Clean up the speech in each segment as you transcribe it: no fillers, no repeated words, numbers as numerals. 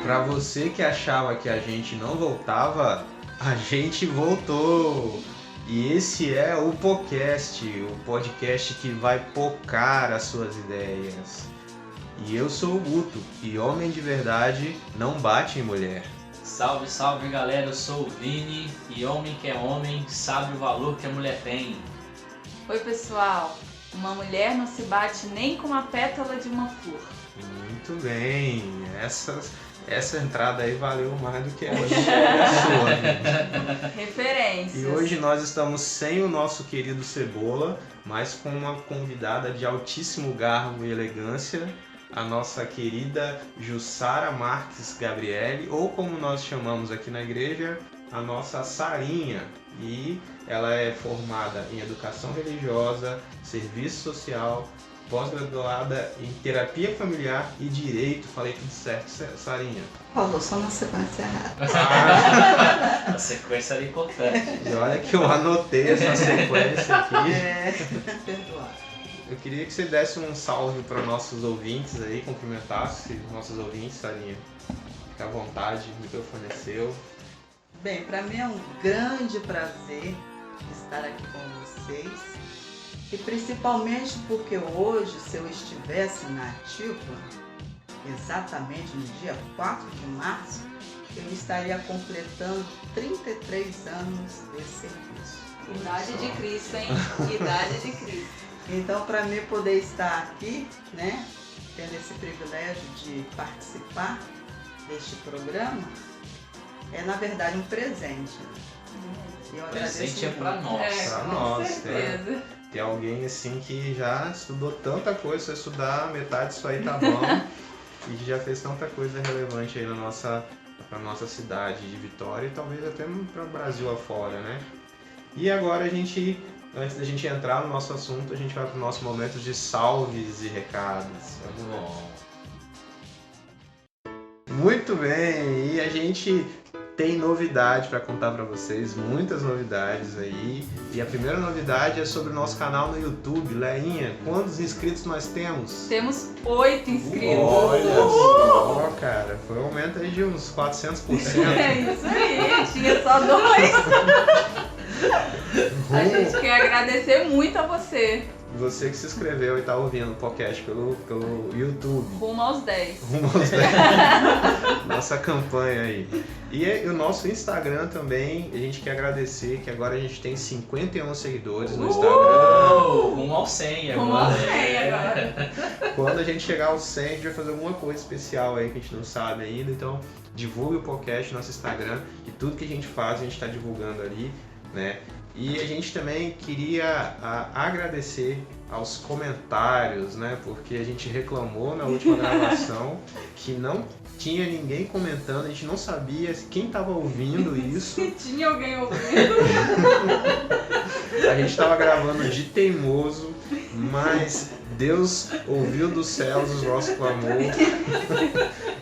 Pra você que achava que a gente não voltava, a gente voltou! E esse é o podcast, o podcast que vai pocar as suas ideias. E eu sou o Guto, e homem de verdade não bate em mulher. Salve, salve galera, eu sou o Vini, e homem que é homem sabe o valor que a mulher tem. Oi pessoal, uma mulher não se bate nem com a pétala de uma flor. Muito bem, essa entrada aí valeu mais do que a sua, gente. Referências. E hoje nós estamos sem o nosso querido Cebola, mas com uma convidada de altíssimo garbo e elegância, a nossa querida Jussara Marques Gabriele, ou como nós chamamos aqui na igreja, a nossa Sarinha. E ela é formada em Educação Religiosa, Serviço Social, pós-graduada em Terapia Familiar e Direito. Falei tudo certo, Sarinha? Falou só na sequência errada. A sequência era importante. E olha que eu anotei essa sequência aqui. Perdoar. Eu queria que você desse um salve para nossos ouvintes aí, cumprimentasse os nossos ouvintes, Sarinha. Fique à vontade, o microfone é seu. Bem, para mim é um grande prazer estar aqui com vocês. E principalmente porque hoje, se eu estivesse na ativa, exatamente no dia 4 de março, eu estaria completando 33 anos desse serviço. Idade de Cristo, hein? Idade de Cristo. Então, para mim poder estar aqui, né, tendo esse privilégio de participar deste programa, é na verdade um presente. E eu Presente é agradeço pra muito. nós. Pra com nós, certeza. Tem alguém assim que já estudou tanta coisa, se eu estudar metade disso aí tá bom, e que já fez tanta coisa relevante aí pra nossa cidade de Vitória e talvez até para o Brasil afora, né? E agora antes da gente entrar no nosso assunto, a gente vai pro nosso momento de salves e recados. Vamos lá. Bom, Muito bem, e a gente tem novidade para contar para vocês, muitas novidades aí. E a primeira novidade é sobre o nosso canal no YouTube. Leinha, quantos inscritos nós temos? Temos 8 inscritos. Olha só, cara, foi um aumento aí de uns 400%. É isso aí, tinha só 2. A gente quer agradecer muito a você. Você que se inscreveu e tá ouvindo o podcast pelo YouTube. Rumo aos 10. Rumo aos 10. Nossa campanha aí. E o nosso Instagram também, a gente quer agradecer que agora a gente tem 51 seguidores no Instagram. rumo ao 100 agora. Rumo aos 100 agora. Quando a gente chegar aos 100, a gente vai fazer alguma coisa especial aí que a gente não sabe ainda. Então, divulgue o podcast no nosso Instagram, e tudo que a gente faz, a gente está divulgando ali, né? E a gente também queria agradecer aos comentários, né? Porque a gente reclamou na última gravação que não tinha ninguém comentando, a gente não sabia quem estava ouvindo isso. Se tinha alguém ouvindo. A gente estava gravando de teimoso, mas Deus ouviu dos céus o nosso clamor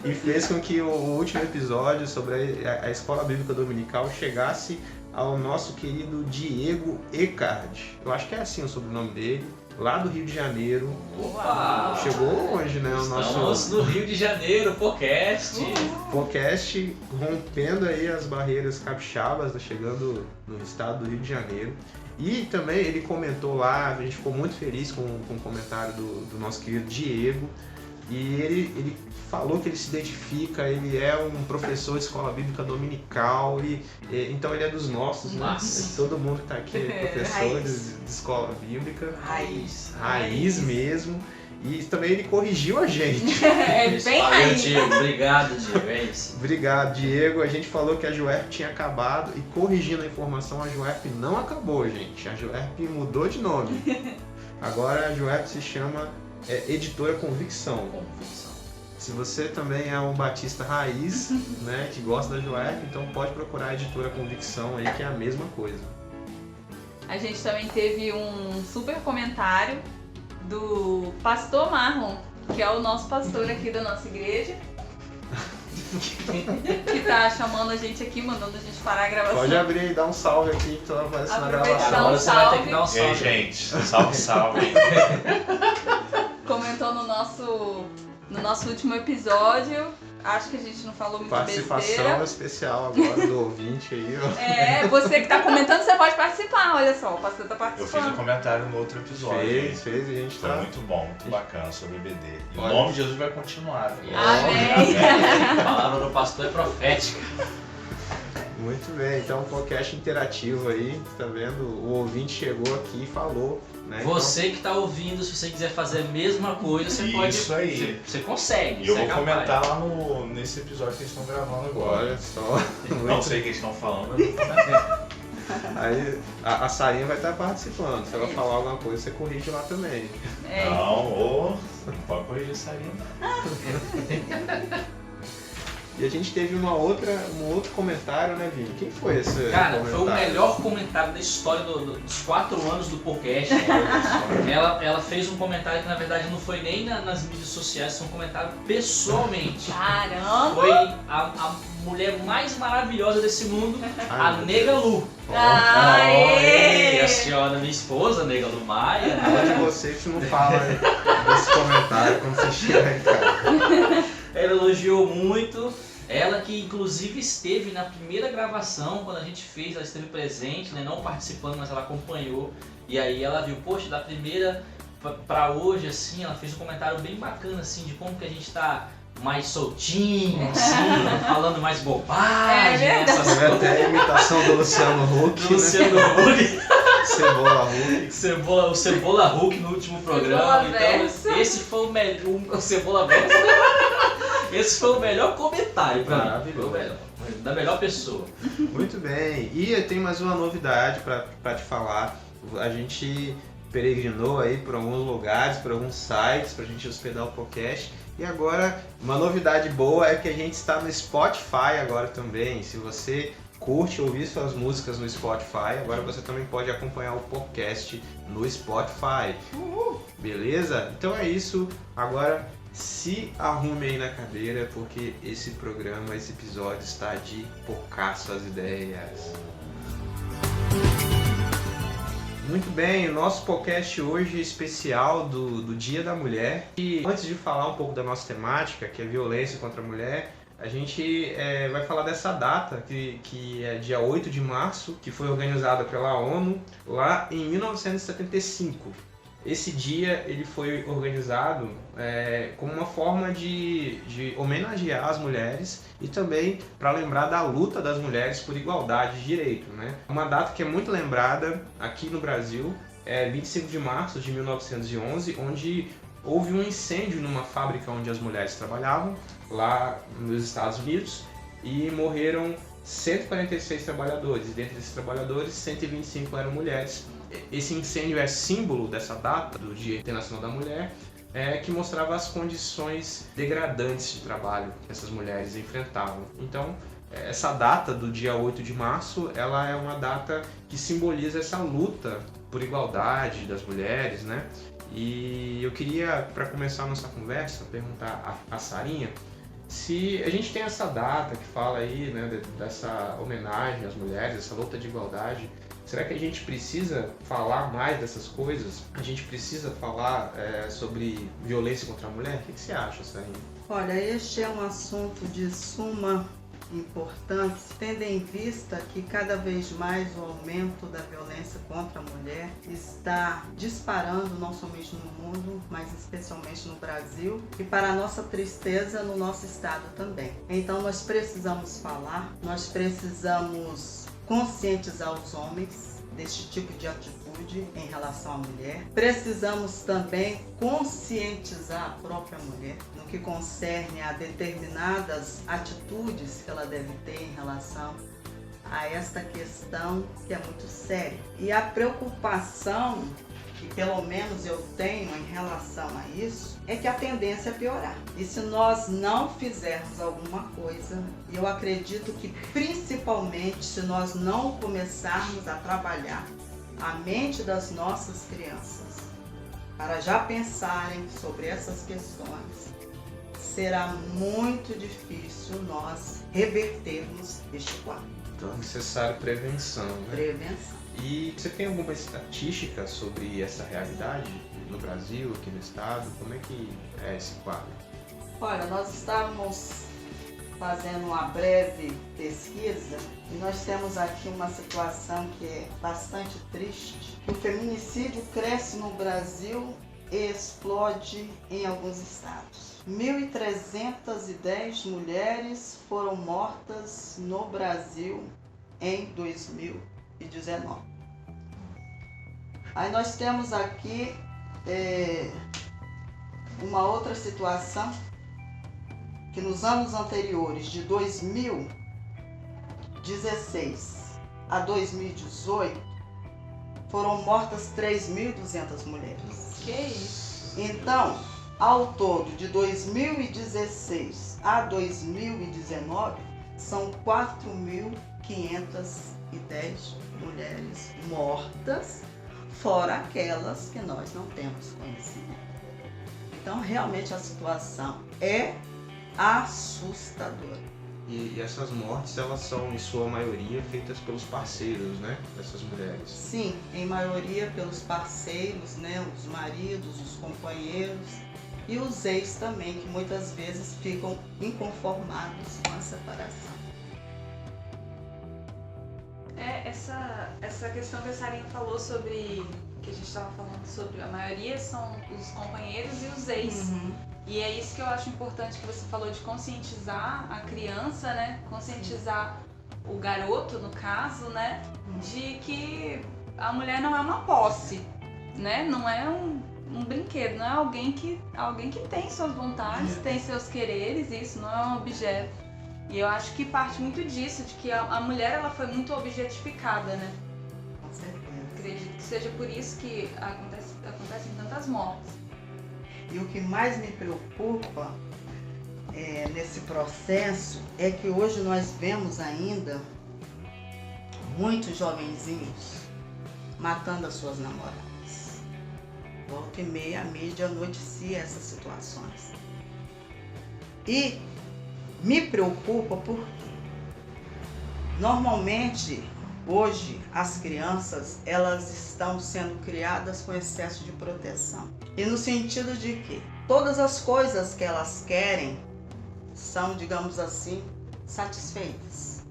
e fez com que o último episódio sobre a Escola Bíblica Dominical chegasse ao nosso querido Diego Ecard. Eu acho que é assim o sobrenome dele, lá do Rio de Janeiro. Opa! Chegou hoje, né? O Estamos nosso no Rio de Janeiro, podcast. podcast rompendo aí as barreiras capixabas, tá chegando no estado do Rio de Janeiro. E também ele comentou lá, a gente ficou muito feliz com o comentário do nosso querido Diego. E ele falou que ele se identifica, ele é um professor de escola bíblica dominical, então ele é dos nossos, né? Massa. Todo mundo que está aqui é professor de escola bíblica, raiz mesmo. E também ele corrigiu a gente. É bem Valeu, raiz. Diego. Obrigado, Diego. É isso. Obrigado, Diego. A gente falou que a Juerp tinha acabado e, corrigindo a informação, a Juerp não acabou, gente. A Juerp mudou de nome. Agora a Juerp se chama Editora Convicção. Se você também é um batista raiz, né, que gosta da Juerp, então pode procurar a Editora Convicção aí, que é a mesma coisa. A gente também teve um super comentário do Pastor Marlon, que é o nosso pastor aqui da nossa igreja, que tá chamando a gente aqui, mandando a gente parar a gravação. Pode abrir e dar um salve aqui que tu aparece na Aproveita gravação. e dá um Agora você vai ter que salve. dar um E aí, salve. gente? Salve, salve. Comentou no nosso último episódio acho que a gente não falou muita Participação besteira. especial agora do ouvinte aí, ó. É, você que tá comentando, você pode participar, olha só, o pastor tá Eu fiz um participando. comentário no outro episódio. Fez, a gente Foi tá... muito bom, muito bacana sobre BD. E o Olha. nome de Jesus vai continuar. Viu? Amém. A palavra do pastor é profética. Muito bem, então um podcast interativo aí, tá vendo? O ouvinte chegou aqui e falou, né? Você que tá ouvindo, se você quiser fazer a mesma coisa, você pode. Isso aí. Você consegue. E eu você é vou capaz. comentar lá nesse episódio que eles estão gravando Então, agora. olha só. Não sei o que eles estão falando, eu vou comentar. Aí a Sarinha vai estar participando. Se ela falar alguma coisa, você corrige lá também. É. Não pode corrigir essa linha. E a gente teve um outro comentário, né, Vini? Quem foi esse Cara, comentário? foi o melhor comentário da história dos 4 anos do podcast. Ela fez um comentário que na verdade não foi nem nas mídias sociais, foi um comentário pessoalmente. Caramba! Foi a mulher mais maravilhosa desse mundo, a Ai, Nega Lu. Aê! Oi, a senhora, minha esposa, Nega Lu Maia. Fala de você que não fala desse comentário quando você chega em casa. Ela elogiou muito. Ela que inclusive esteve na primeira gravação, quando a gente fez, ela esteve presente, né? Não participando, mas ela acompanhou. E aí ela viu, poxa, da primeira pra hoje, assim, ela fez um comentário bem bacana, assim, de como que a gente tá mais soltinho, assim, falando mais bobagem, É verdade. essas Foi coisas. até a imitação do Luciano Huck, Do Luciano Huck. né? Cebola Huck. O Cebola Huck no último programa. Cebola Então, Verso. esse foi o melhor. O Cebola Verso. Esse foi o melhor comentário pra mim. Maravilhoso. Foi o melhor. Da melhor pessoa. Muito bem. E eu tenho mais uma novidade para te falar. A gente peregrinou aí por alguns lugares, por alguns sites, pra gente hospedar o podcast. E agora, uma novidade boa é que a gente está no Spotify agora também. Se você curte ouvir suas músicas no Spotify, agora você também pode acompanhar o podcast no Spotify. Beleza? Então é isso. Agora se arrume aí na cadeira, porque esse programa, esse episódio está de poucaço as ideias. Muito bem, o nosso podcast hoje é especial do Dia da Mulher. E antes de falar um pouco da nossa temática, que é violência contra a mulher, a gente vai falar dessa data, que é dia 8 de março, que foi organizada pela ONU lá em 1975. Esse dia ele foi organizado como uma forma de homenagear as mulheres e também para lembrar da luta das mulheres por igualdade de direito, né? Uma data que é muito lembrada aqui no Brasil é 25 de março de 1911, onde houve um incêndio numa fábrica onde as mulheres trabalhavam, lá nos Estados Unidos, e morreram 146 trabalhadores, e dentre esses trabalhadores, 125 eram mulheres. Esse incêndio é símbolo dessa data, do Dia Internacional da Mulher, que mostrava as condições degradantes de trabalho que essas mulheres enfrentavam. Então, essa data do dia 8 de março, ela é uma data que simboliza essa luta por igualdade das mulheres, né? E eu queria, para começar a nossa conversa, perguntar a Sarinha se a gente tem essa data que fala aí, né, dessa homenagem às mulheres, essa luta de igualdade. Será que a gente precisa falar mais dessas coisas? A gente precisa falar sobre violência contra a mulher? O que você acha, Sarinha? Olha, este é um assunto de suma importância, tendo em vista que cada vez mais o aumento da violência contra a mulher está disparando não somente no mundo, mas especialmente no Brasil e, para a nossa tristeza, no nosso estado também. Então nós precisamos falar, nós precisamos conscientizar os homens deste tipo de atitude em relação à mulher. Precisamos também conscientizar a própria mulher no que concerne a determinadas atitudes que ela deve ter em relação a esta questão que é muito séria. E a preocupação que pelo menos eu tenho em relação a isso é que a tendência é piorar. E se nós não fizermos alguma coisa, eu acredito que principalmente se nós não começarmos a trabalhar a mente das nossas crianças para já pensarem sobre essas questões, será muito difícil nós revertermos este quadro. Então é necessário prevenção, né? Prevenção. E você tem alguma estatística sobre essa realidade no Brasil, aqui no estado? Como é que é esse quadro? Olha, nós estávamos fazendo uma breve pesquisa, e nós temos aqui uma situação que é bastante triste. O feminicídio cresce no Brasil e explode em alguns estados. 1.310 mulheres foram mortas no Brasil em 2019. Aí nós temos aqui uma outra situação, que nos anos anteriores, de 2016 a 2018, foram mortas 3.200 mulheres. Que isso? Então, ao todo, de 2016 a 2019, são 4.510 mulheres mortas, fora aquelas que nós não temos conhecimento. Então, realmente a situação é assustadora. E essas mortes, elas são, em sua maioria, feitas pelos parceiros, né? Dessas mulheres. Sim, em maioria pelos parceiros, né? Os maridos, os companheiros e os ex também, que muitas vezes ficam inconformados com a separação. Essa questão que a Sarinha falou sobre, que a gente estava falando sobre, a maioria são os companheiros e os ex. E é isso que eu acho importante que você falou, de conscientizar a criança, né? Conscientizar o garoto, no caso, né? De que a mulher não é uma posse, né? Não é um brinquedo, não é alguém que tem suas vontades, tem seus quereres, isso não é um objeto. E eu acho que parte muito disso, de que a mulher ela foi muito objetificada, né? Com certeza. Acredito que seja por isso que acontecem tantas mortes. E o que mais me preocupa nesse processo é que hoje nós vemos ainda muitos jovenzinhos matando as suas namoradas. Volta e meia a mídia noticia essas situações. E me preocupa porque normalmente hoje as crianças elas estão sendo criadas com excesso de proteção. E no sentido de que todas as coisas que elas querem são, digamos assim, satisfeitas.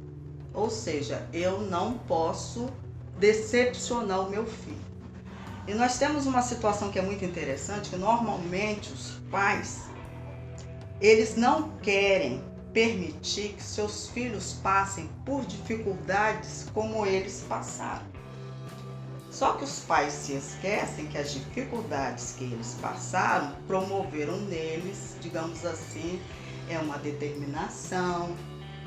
Ou seja, eu não posso decepcionar o meu filho. E nós temos uma situação que é muito interessante, que normalmente os pais, eles não querem permitir que seus filhos passem por dificuldades como eles passaram. Só que os pais se esquecem que as dificuldades que eles passaram promoveram neles, digamos assim, uma determinação,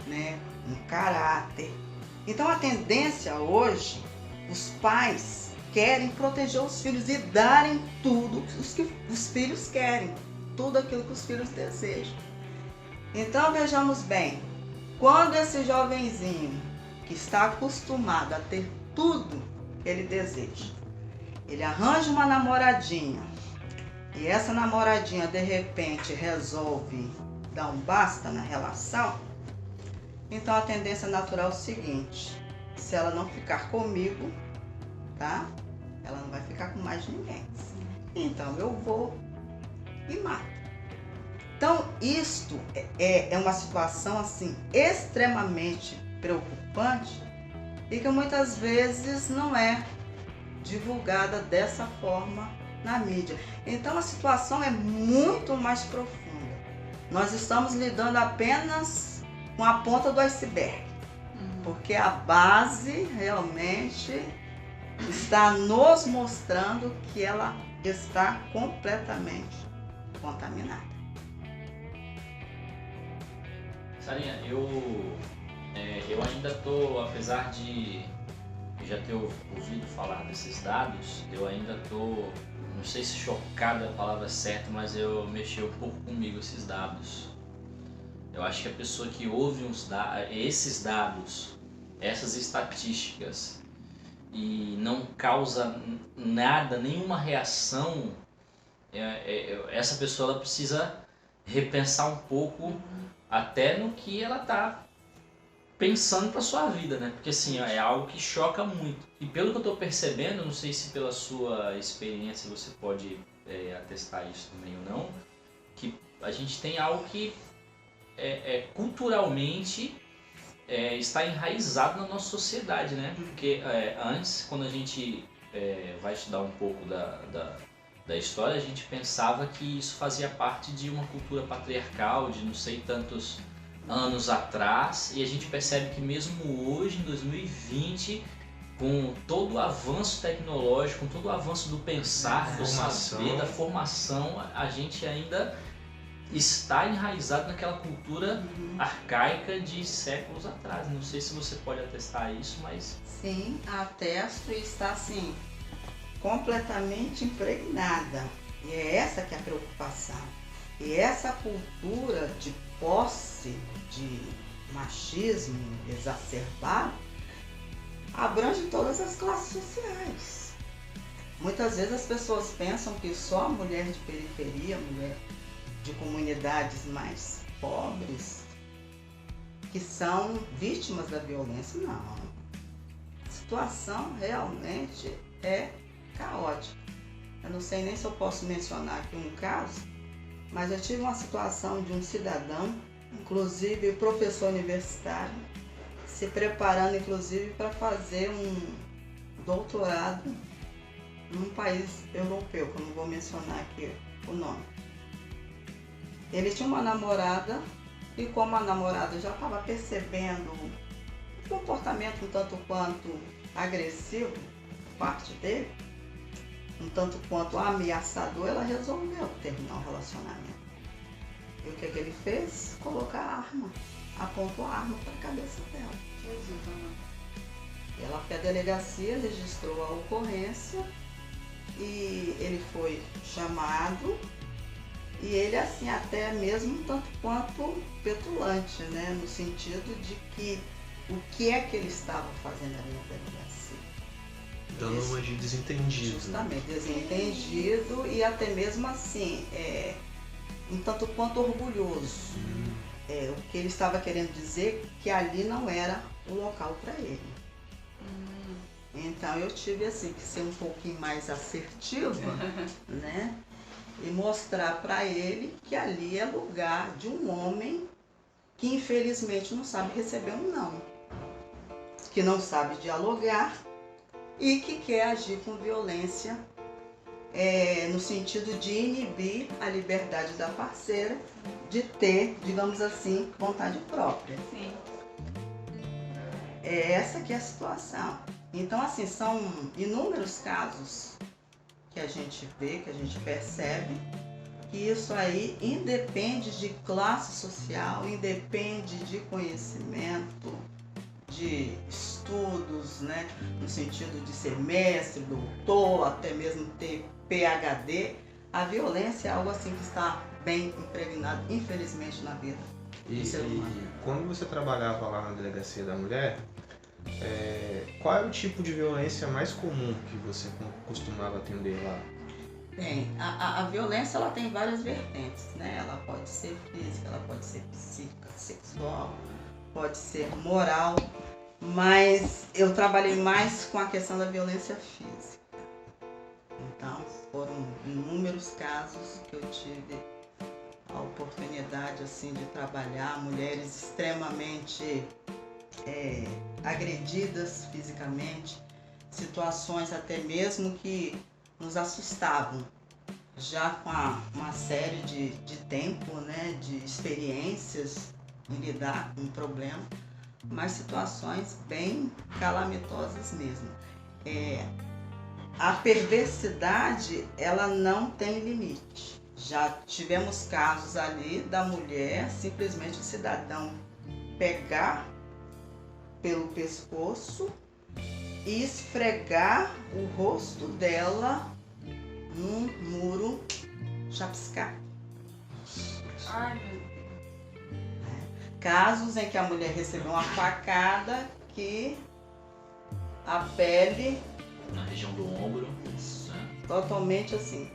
né, um caráter. Então a tendência hoje, os pais querem proteger os filhos e darem tudo que os filhos querem, tudo aquilo que os filhos desejam. Então vejamos bem, quando esse jovenzinho que está acostumado a ter tudo que ele deseja, ele arranja uma namoradinha e essa namoradinha de repente resolve dar um basta na relação, então a tendência natural é o seguinte: se ela não ficar comigo, tá? Ela não vai ficar com mais ninguém. Então eu vou e mato. Então, isto é uma situação assim extremamente preocupante e que muitas vezes não é divulgada dessa forma na mídia. Então, a situação é muito mais profunda. Nós estamos lidando apenas com a ponta do iceberg, porque a base realmente está nos mostrando que ela está completamente contaminada. Sarinha, eu ainda tô, apesar de já ter ouvido falar desses dados, eu ainda tô, não sei se chocado é a palavra certa, mas eu mexi um pouco comigo esses dados. Eu acho que a pessoa que ouve esses dados, essas estatísticas, e não causa nada, nenhuma reação, essa pessoa ela precisa repensar um pouco até no que ela está pensando para sua vida, né? Porque assim, é algo que choca muito. E pelo que eu estou percebendo, não sei se pela sua experiência você pode atestar isso também ou não, que a gente tem algo que culturalmente está enraizado na nossa sociedade, né? Porque antes, quando a gente vai estudar um pouco da história, a gente pensava que isso fazia parte de uma cultura patriarcal, de não sei tantos anos atrás, e a gente percebe que mesmo hoje, em 2020, com todo o avanço tecnológico, com todo o avanço do pensar, do saber, da formação, a gente ainda está enraizado naquela cultura arcaica de séculos atrás. Não sei se você pode atestar isso, mas... Sim, atesto e está assim, completamente impregnada. E é essa que é a preocupação. E essa cultura de posse, de machismo exacerbado, abrange todas as classes sociais. Muitas vezes as pessoas pensam que só a mulher de periferia, mulher de comunidades mais pobres, que são vítimas da violência. Não. A situação realmente é caótica. Eu não sei nem se eu posso mencionar aqui um caso, mas eu tive uma situação de um cidadão, inclusive professor universitário, se preparando inclusive para fazer um doutorado num país europeu, que eu não vou mencionar aqui o nome. Ele tinha uma namorada e como a namorada já estava percebendo um comportamento um tanto quanto agressivo por parte dele, um tanto quanto ameaçador, ela resolveu terminar o relacionamento. E o que ele fez? Colocar a arma, apontou a arma para a cabeça dela. Ela foi à delegacia, registrou a ocorrência e ele foi chamado. E ele, assim, até mesmo tanto quanto petulante, né? No sentido de que o que é que ele estava fazendo ali na delegacia. Dando uma de desentendido. Justamente, desentendido e até mesmo assim, um tanto quanto orgulhoso. O que ele estava querendo dizer que ali não era o local para ele. Então eu tive assim que ser um pouquinho mais assertiva, né? E mostrar para ele que ali é lugar de um homem que infelizmente não sabe receber um não, que não sabe dialogar e que quer agir com violência no sentido de inibir a liberdade da parceira de ter, digamos assim, vontade própria. Sim. É essa que é a situação. Então, assim, são inúmeros casos que a gente vê, que a gente percebe, que isso aí independe de classe social, independe de conhecimento, de estudos, né? No sentido de ser mestre, doutor, até mesmo ter PhD. A violência é algo assim que está bem impregnado, infelizmente, na vida do ser humano. E quando você trabalhava lá na Delegacia da Mulher, qual era o tipo de violência mais comum que você costumava atender lá? Bem, a violência ela tem várias vertentes, né? Ela pode ser física, ela pode ser psíquica, sexual, pode ser moral, mas eu trabalhei mais com a questão da violência física. Então, foram inúmeros casos que eu tive a oportunidade assim de trabalhar, mulheres extremamente agredidas fisicamente, situações até mesmo que nos assustavam, já com uma série de tempo, né, de experiências em lidar com o problema, mas situações bem calamitosas mesmo. A perversidade, ela não tem limite. Já tivemos casos ali da mulher, simplesmente o cidadão pegar pelo pescoço e esfregar o rosto dela num muro chapiscar. Ai, meu Deus. Casos em que a mulher recebeu uma facada que a pele Na região do ombro. totalmente assim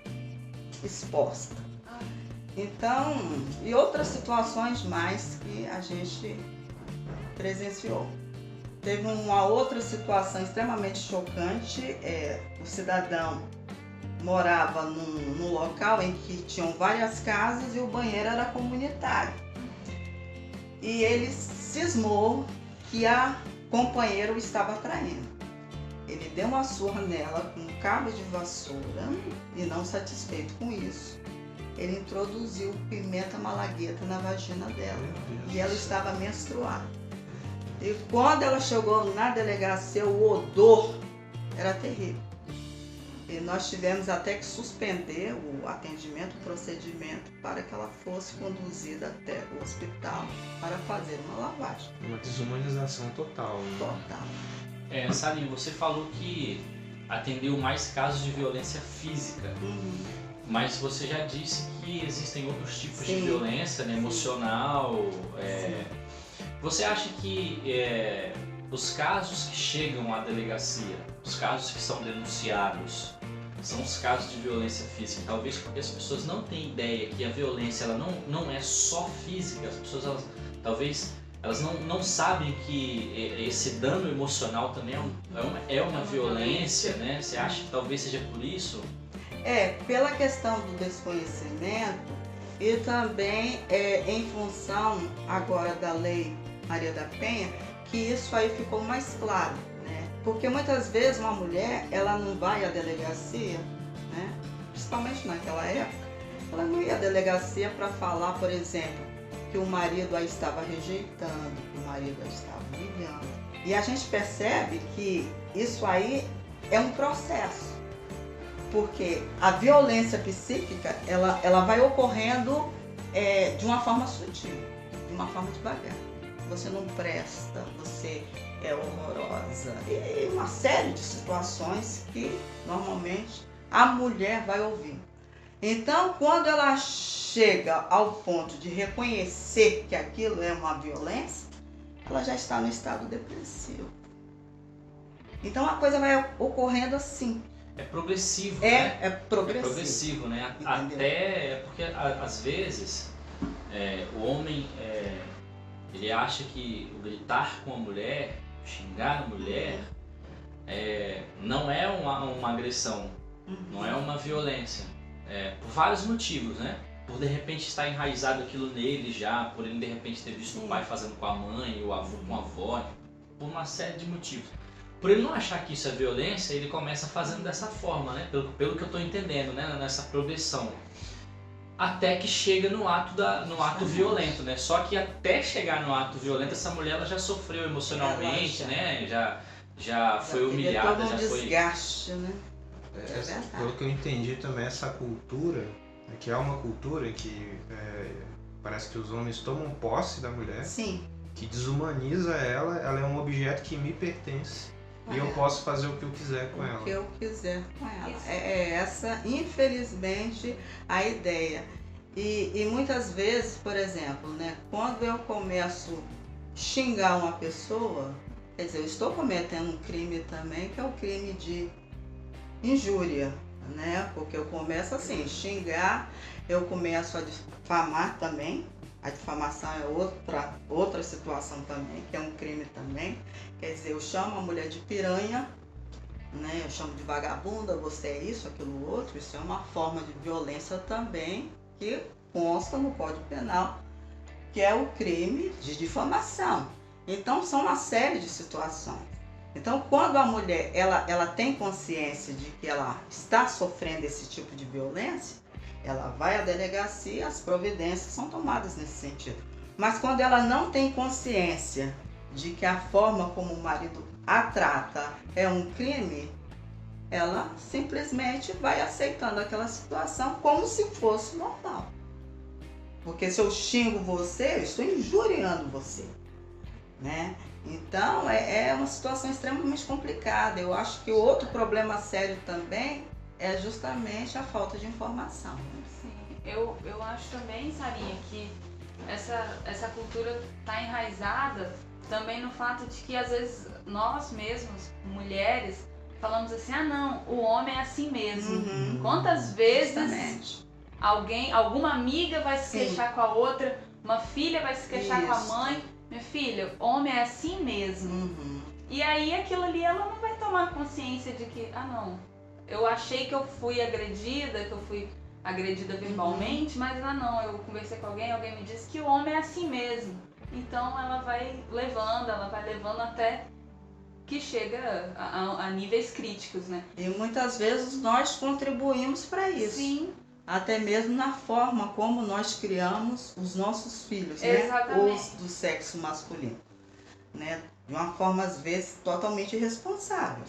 exposta. Então, e outras situações mais que a gente presenciou. Teve uma outra situação extremamente chocante, o cidadão morava num local em que tinham várias casas e o banheiro era comunitário. e ele cismou que a companheira o estava traindo. Ele deu uma surra nela com um cabo de vassoura e, não satisfeito com isso, ele introduziu pimenta malagueta na vagina dela. E ela estava menstruada. E quando ela chegou na delegacia, o odor era terrível. E nós tivemos até que suspender o atendimento, o procedimento, para que ela fosse conduzida até o hospital para fazer uma lavagem. Uma desumanização total, né? Total. Sarinha, você falou que atendeu mais casos de violência física, mas você já disse que existem outros tipos de violência, né, emocional. Você acha que os casos que chegam à delegacia, os casos que são denunciados, são os casos de violência física? Talvez porque as pessoas não têm ideia que a violência ela não é só física. As pessoas talvez não sabem que esse dano emocional também é uma violência, né? Você acha que talvez seja por isso? Pela questão do desconhecimento e também em função agora da Lei Maria da Penha, que isso aí ficou mais claro, né? Porque muitas vezes uma mulher, ela não vai à delegacia, né? Principalmente naquela época, ela não ia à delegacia para falar, por exemplo, que o marido a estava rejeitando, que o marido a estava humilhando. E a gente percebe que isso aí é um processo, porque a violência psíquica, ela vai ocorrendo de uma forma sutil, de uma forma devagar. Você não presta, você é horrorosa. E uma série de situações que normalmente a mulher vai ouvir. Então, quando ela chega ao ponto de reconhecer que aquilo é uma violência, ela já está no estado depressivo. Então a coisa vai ocorrendo assim. É progressivo, né? É progressivo. progressivo, né? Entendeu? Até porque às vezes o homem ele acha que o gritar com a mulher, xingar a mulher, não é uma agressão, não é uma violência. Por vários motivos, né? Por de repente estar enraizado aquilo nele já, por ele de repente ter visto o pai fazendo com a mãe, o avô com a avó, por uma série de motivos. Por ele não achar que isso é violência, ele começa fazendo dessa forma, né? Pelo que eu estou entendendo, né? Nessa progressão. Até que chega no ato violento, né? Só que até chegar no ato violento, essa mulher ela já sofreu emocionalmente, né? Já foi humilhada, todo um já foi... desgaste, né? Pelo que eu entendi também, essa cultura, que é uma cultura em que parece que os homens tomam posse da mulher, Sim. que desumaniza ela é um objeto que me pertence e eu posso fazer o que eu quiser com ela. O que eu quiser com ela. É essa, infelizmente, a ideia. E muitas vezes, por exemplo, né, quando eu começo a xingar uma pessoa, quer dizer, eu estou cometendo um crime também, que é o crime de injúria, né? Porque eu começo assim, xingar, eu começo a difamar também. A difamação é outra situação também, que é um crime também. Quer dizer, eu chamo a mulher de piranha, né? Eu chamo de vagabunda, você é isso, aquilo outro. Isso é uma forma de violência também, que consta no Código Penal, que é o crime de difamação. Então, são uma série de situações. Então, quando a mulher ela tem consciência de que ela está sofrendo esse tipo de violência, ela vai à delegacia, as providências são tomadas nesse sentido. Mas quando ela não tem consciência de que a forma como o marido a trata é um crime, ela simplesmente vai aceitando aquela situação como se fosse normal. Porque se eu xingo você, eu estou injuriando você, né? Então, é uma situação extremamente complicada. Eu acho que outro problema sério também é justamente a falta de informação. Sim, eu acho também, Sarinha, que essa cultura está enraizada também no fato de que, às vezes, nós mesmos, mulheres, falamos assim, não, o homem é assim mesmo. Quantas vezes Justamente. alguma amiga vai se queixar com a outra, uma filha vai se queixar com a mãe, minha filha, homem é assim mesmo. E aí aquilo ali ela não vai tomar consciência de que, não, eu achei que eu fui agredida verbalmente, mas não, eu conversei com alguém me disse que o homem é assim mesmo. então ela vai levando até que chega a níveis críticos, né? E muitas vezes nós contribuímos para isso. Sim, Até mesmo na forma como nós criamos os nossos filhos, né? Exatamente. Os do sexo masculino, né? De uma forma, às vezes, totalmente irresponsável,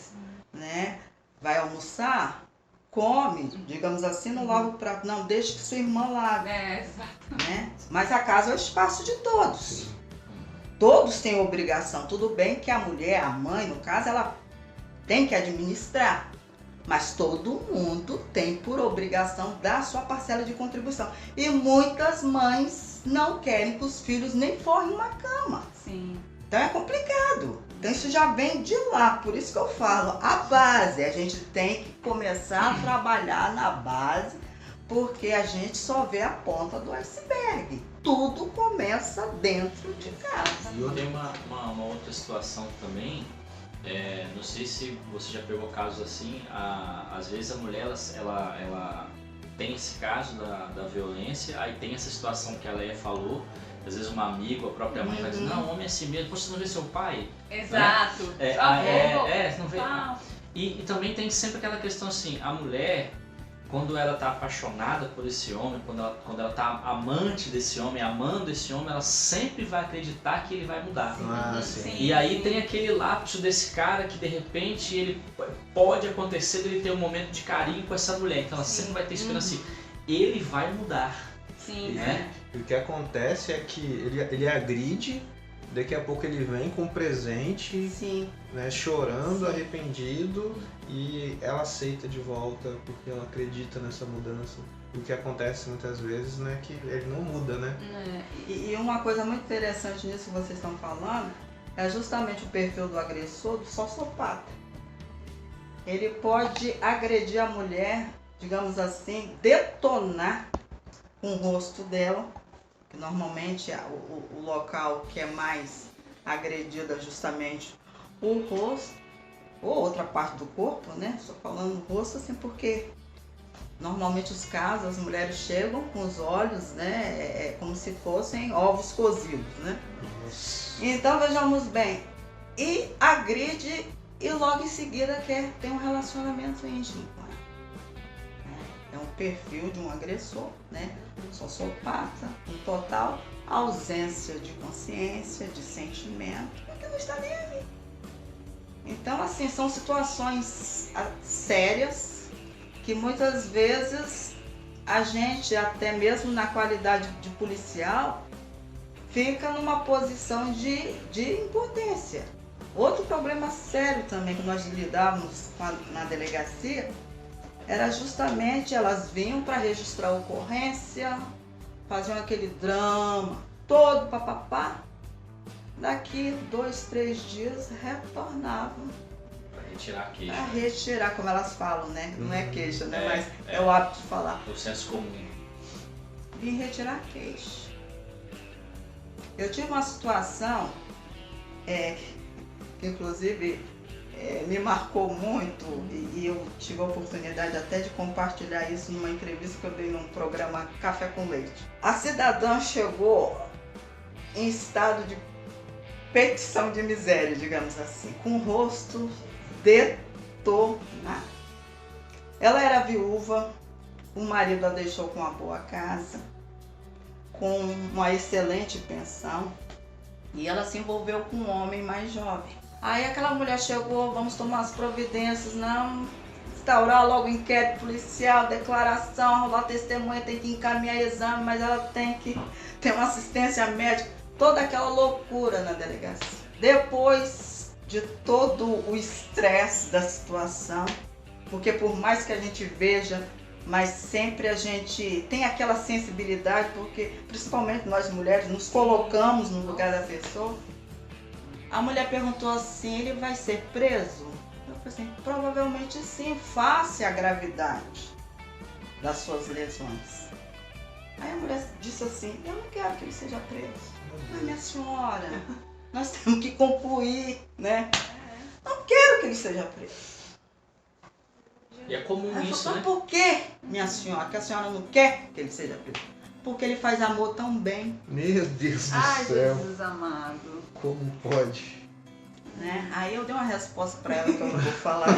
né? Vai almoçar, come, digamos assim, não lava o prato. Não, deixa que sua irmã lave, exato. né? Mas a casa é o espaço de todos. Todos têm obrigação. Tudo bem que a mulher, a mãe, no caso, ela tem que administrar. Mas todo mundo tem por obrigação dar sua parcela de contribuição. E muitas mães não querem que os filhos nem forrem uma cama. Sim. Então é complicado. Então isso já vem de lá. Por isso que eu falo, a base. A gente tem que começar a trabalhar na base, porque a gente só vê a ponta do iceberg. Tudo começa dentro de casa. E eu tenho uma outra situação também. Não sei se você já pegou casos assim, às vezes a mulher ela tem esse caso da violência, aí tem essa situação que a Leia falou, às vezes uma amiga, a própria mãe vai dizer, não, homem é assim mesmo, poxa, você não vê seu pai? Exato. Você não vê. E também tem sempre aquela questão assim, a mulher, quando ela tá apaixonada por esse homem, quando ela tá amante desse homem, amando esse homem, ela sempre vai acreditar que ele vai mudar. Sim. E aí tem aquele lapso desse cara que de repente ele pode acontecer dele ter um momento de carinho com essa mulher. Então ela sempre vai ter esperança assim, ele vai mudar. Sim. Né? E o que acontece é que ele agride, daqui a pouco ele vem com um presente, Sim. né, chorando, arrependido, e ela aceita de volta porque ela acredita nessa mudança. E o que acontece muitas vezes, né, que ele não muda, né? E uma coisa muito interessante nisso que vocês estão falando é justamente o perfil do agressor, do sociopata. Ele pode agredir a mulher, digamos assim, detonar com o rosto dela, que normalmente é o local que é mais agredido é justamente o rosto, ou outra parte do corpo, né? Estou falando rosto assim porque normalmente os casos, as mulheres chegam com os olhos, né? Como se fossem ovos cozidos, né? Nossa. Então vejamos bem, e agride e logo em seguida quer ter um relacionamento íntimo com ela. É um perfil de um agressor, né? Sociopata, com total ausência de consciência, de sentimento, porque não está nem aí. Então, assim, são situações sérias que muitas vezes a gente, até mesmo na qualidade de policial, fica numa posição de impotência. Outro problema sério também que nós lidávamos na delegacia era justamente elas vinham para registrar a ocorrência, faziam aquele drama todo, papapá. Daqui 2, 3 dias retornavam Pra retirar a queixa. a retirar, como elas falam, né? Não é queixa, né? É, Mas é. é o hábito de falar. O senso comum. Vim retirar a queixa. Eu tive uma situação que inclusive me marcou muito e eu tive a oportunidade até de compartilhar isso numa entrevista que eu dei num programa Café com Leite. A cidadã chegou em estado de petição de miséria, digamos assim, com o rosto detonado. Ela era viúva, o marido a deixou com uma boa casa, com uma excelente pensão, e ela se envolveu com um homem mais jovem. Aí aquela mulher chegou, vamos tomar as providências, não, instaurar logo inquérito policial, declaração, rolar testemunha, tem que encaminhar exame, mas ela tem que ter uma assistência médica, toda aquela loucura na delegacia. Depois de todo o estresse da situação, porque por mais que a gente veja, mas sempre a gente tem aquela sensibilidade, porque principalmente nós mulheres nos colocamos no lugar da pessoa. A mulher perguntou assim, ele vai ser preso? Eu falei assim, provavelmente sim, face a gravidade das suas lesões. Aí a mulher disse assim, eu não quero que ele seja preso. Mas minha senhora, nós temos que concluir, né? Não quero que ele seja preso. E é comum Ela isso, falou, né? por que, minha senhora, que a senhora não quer que ele seja preso? porque ele faz amor tão bem, Meu Deus do Ai, céu, Jesus amado. como pode? né? Aí eu dei uma resposta para ela que eu não vou falar.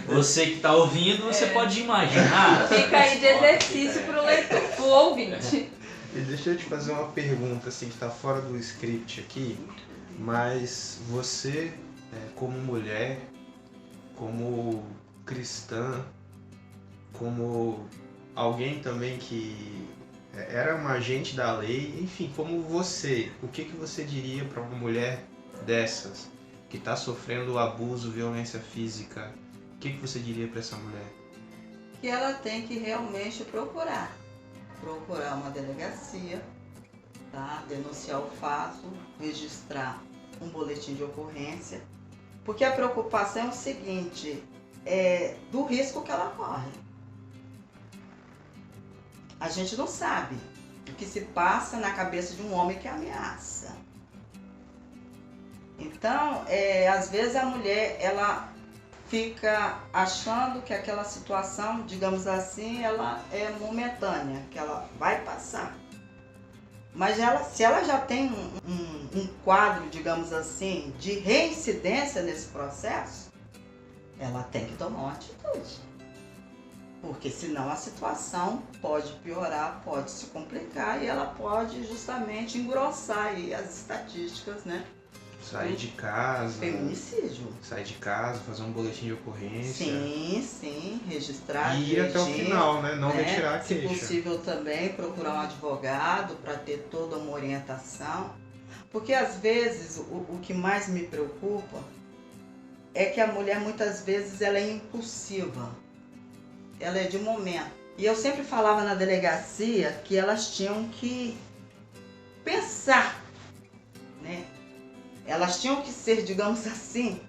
Você que tá ouvindo, você pode imaginar. Fica aí de exercício pro leitor, pro ouvinte. E deixa eu te fazer uma pergunta, assim, que tá fora do script aqui, mas você, como mulher, como cristã, como alguém também que era uma agente da lei, enfim, como você, o que você diria para uma mulher dessas, que está sofrendo abuso, violência física, o que você diria para essa mulher? Que ela tem que realmente procurar uma delegacia, tá? Denunciar o fato, registrar um boletim de ocorrência, porque a preocupação é o seguinte, do risco que ela corre. A gente não sabe o que se passa na cabeça de um homem que ameaça. Então, às vezes a mulher, ela fica achando que aquela situação, digamos assim, ela é momentânea, que ela vai passar. Mas se ela já tem um quadro, digamos assim, de reincidência nesse processo, ela tem que tomar uma atitude. Porque senão a situação pode piorar, pode se complicar e ela pode justamente engrossar aí as estatísticas, né? Sair de casa, Feminicídio. sair de casa, fazer um boletim de ocorrência. Sim, registrar. E ir até o direitinho, final, né? Não né? retirar a Se queixa. possível também procurar um advogado para ter toda uma orientação. Porque às vezes o que mais me preocupa é que a mulher muitas vezes ela é impulsiva. Ela é de momento. E eu sempre falava na delegacia que elas tinham que pensar, né? Elas tinham que ser, digamos assim,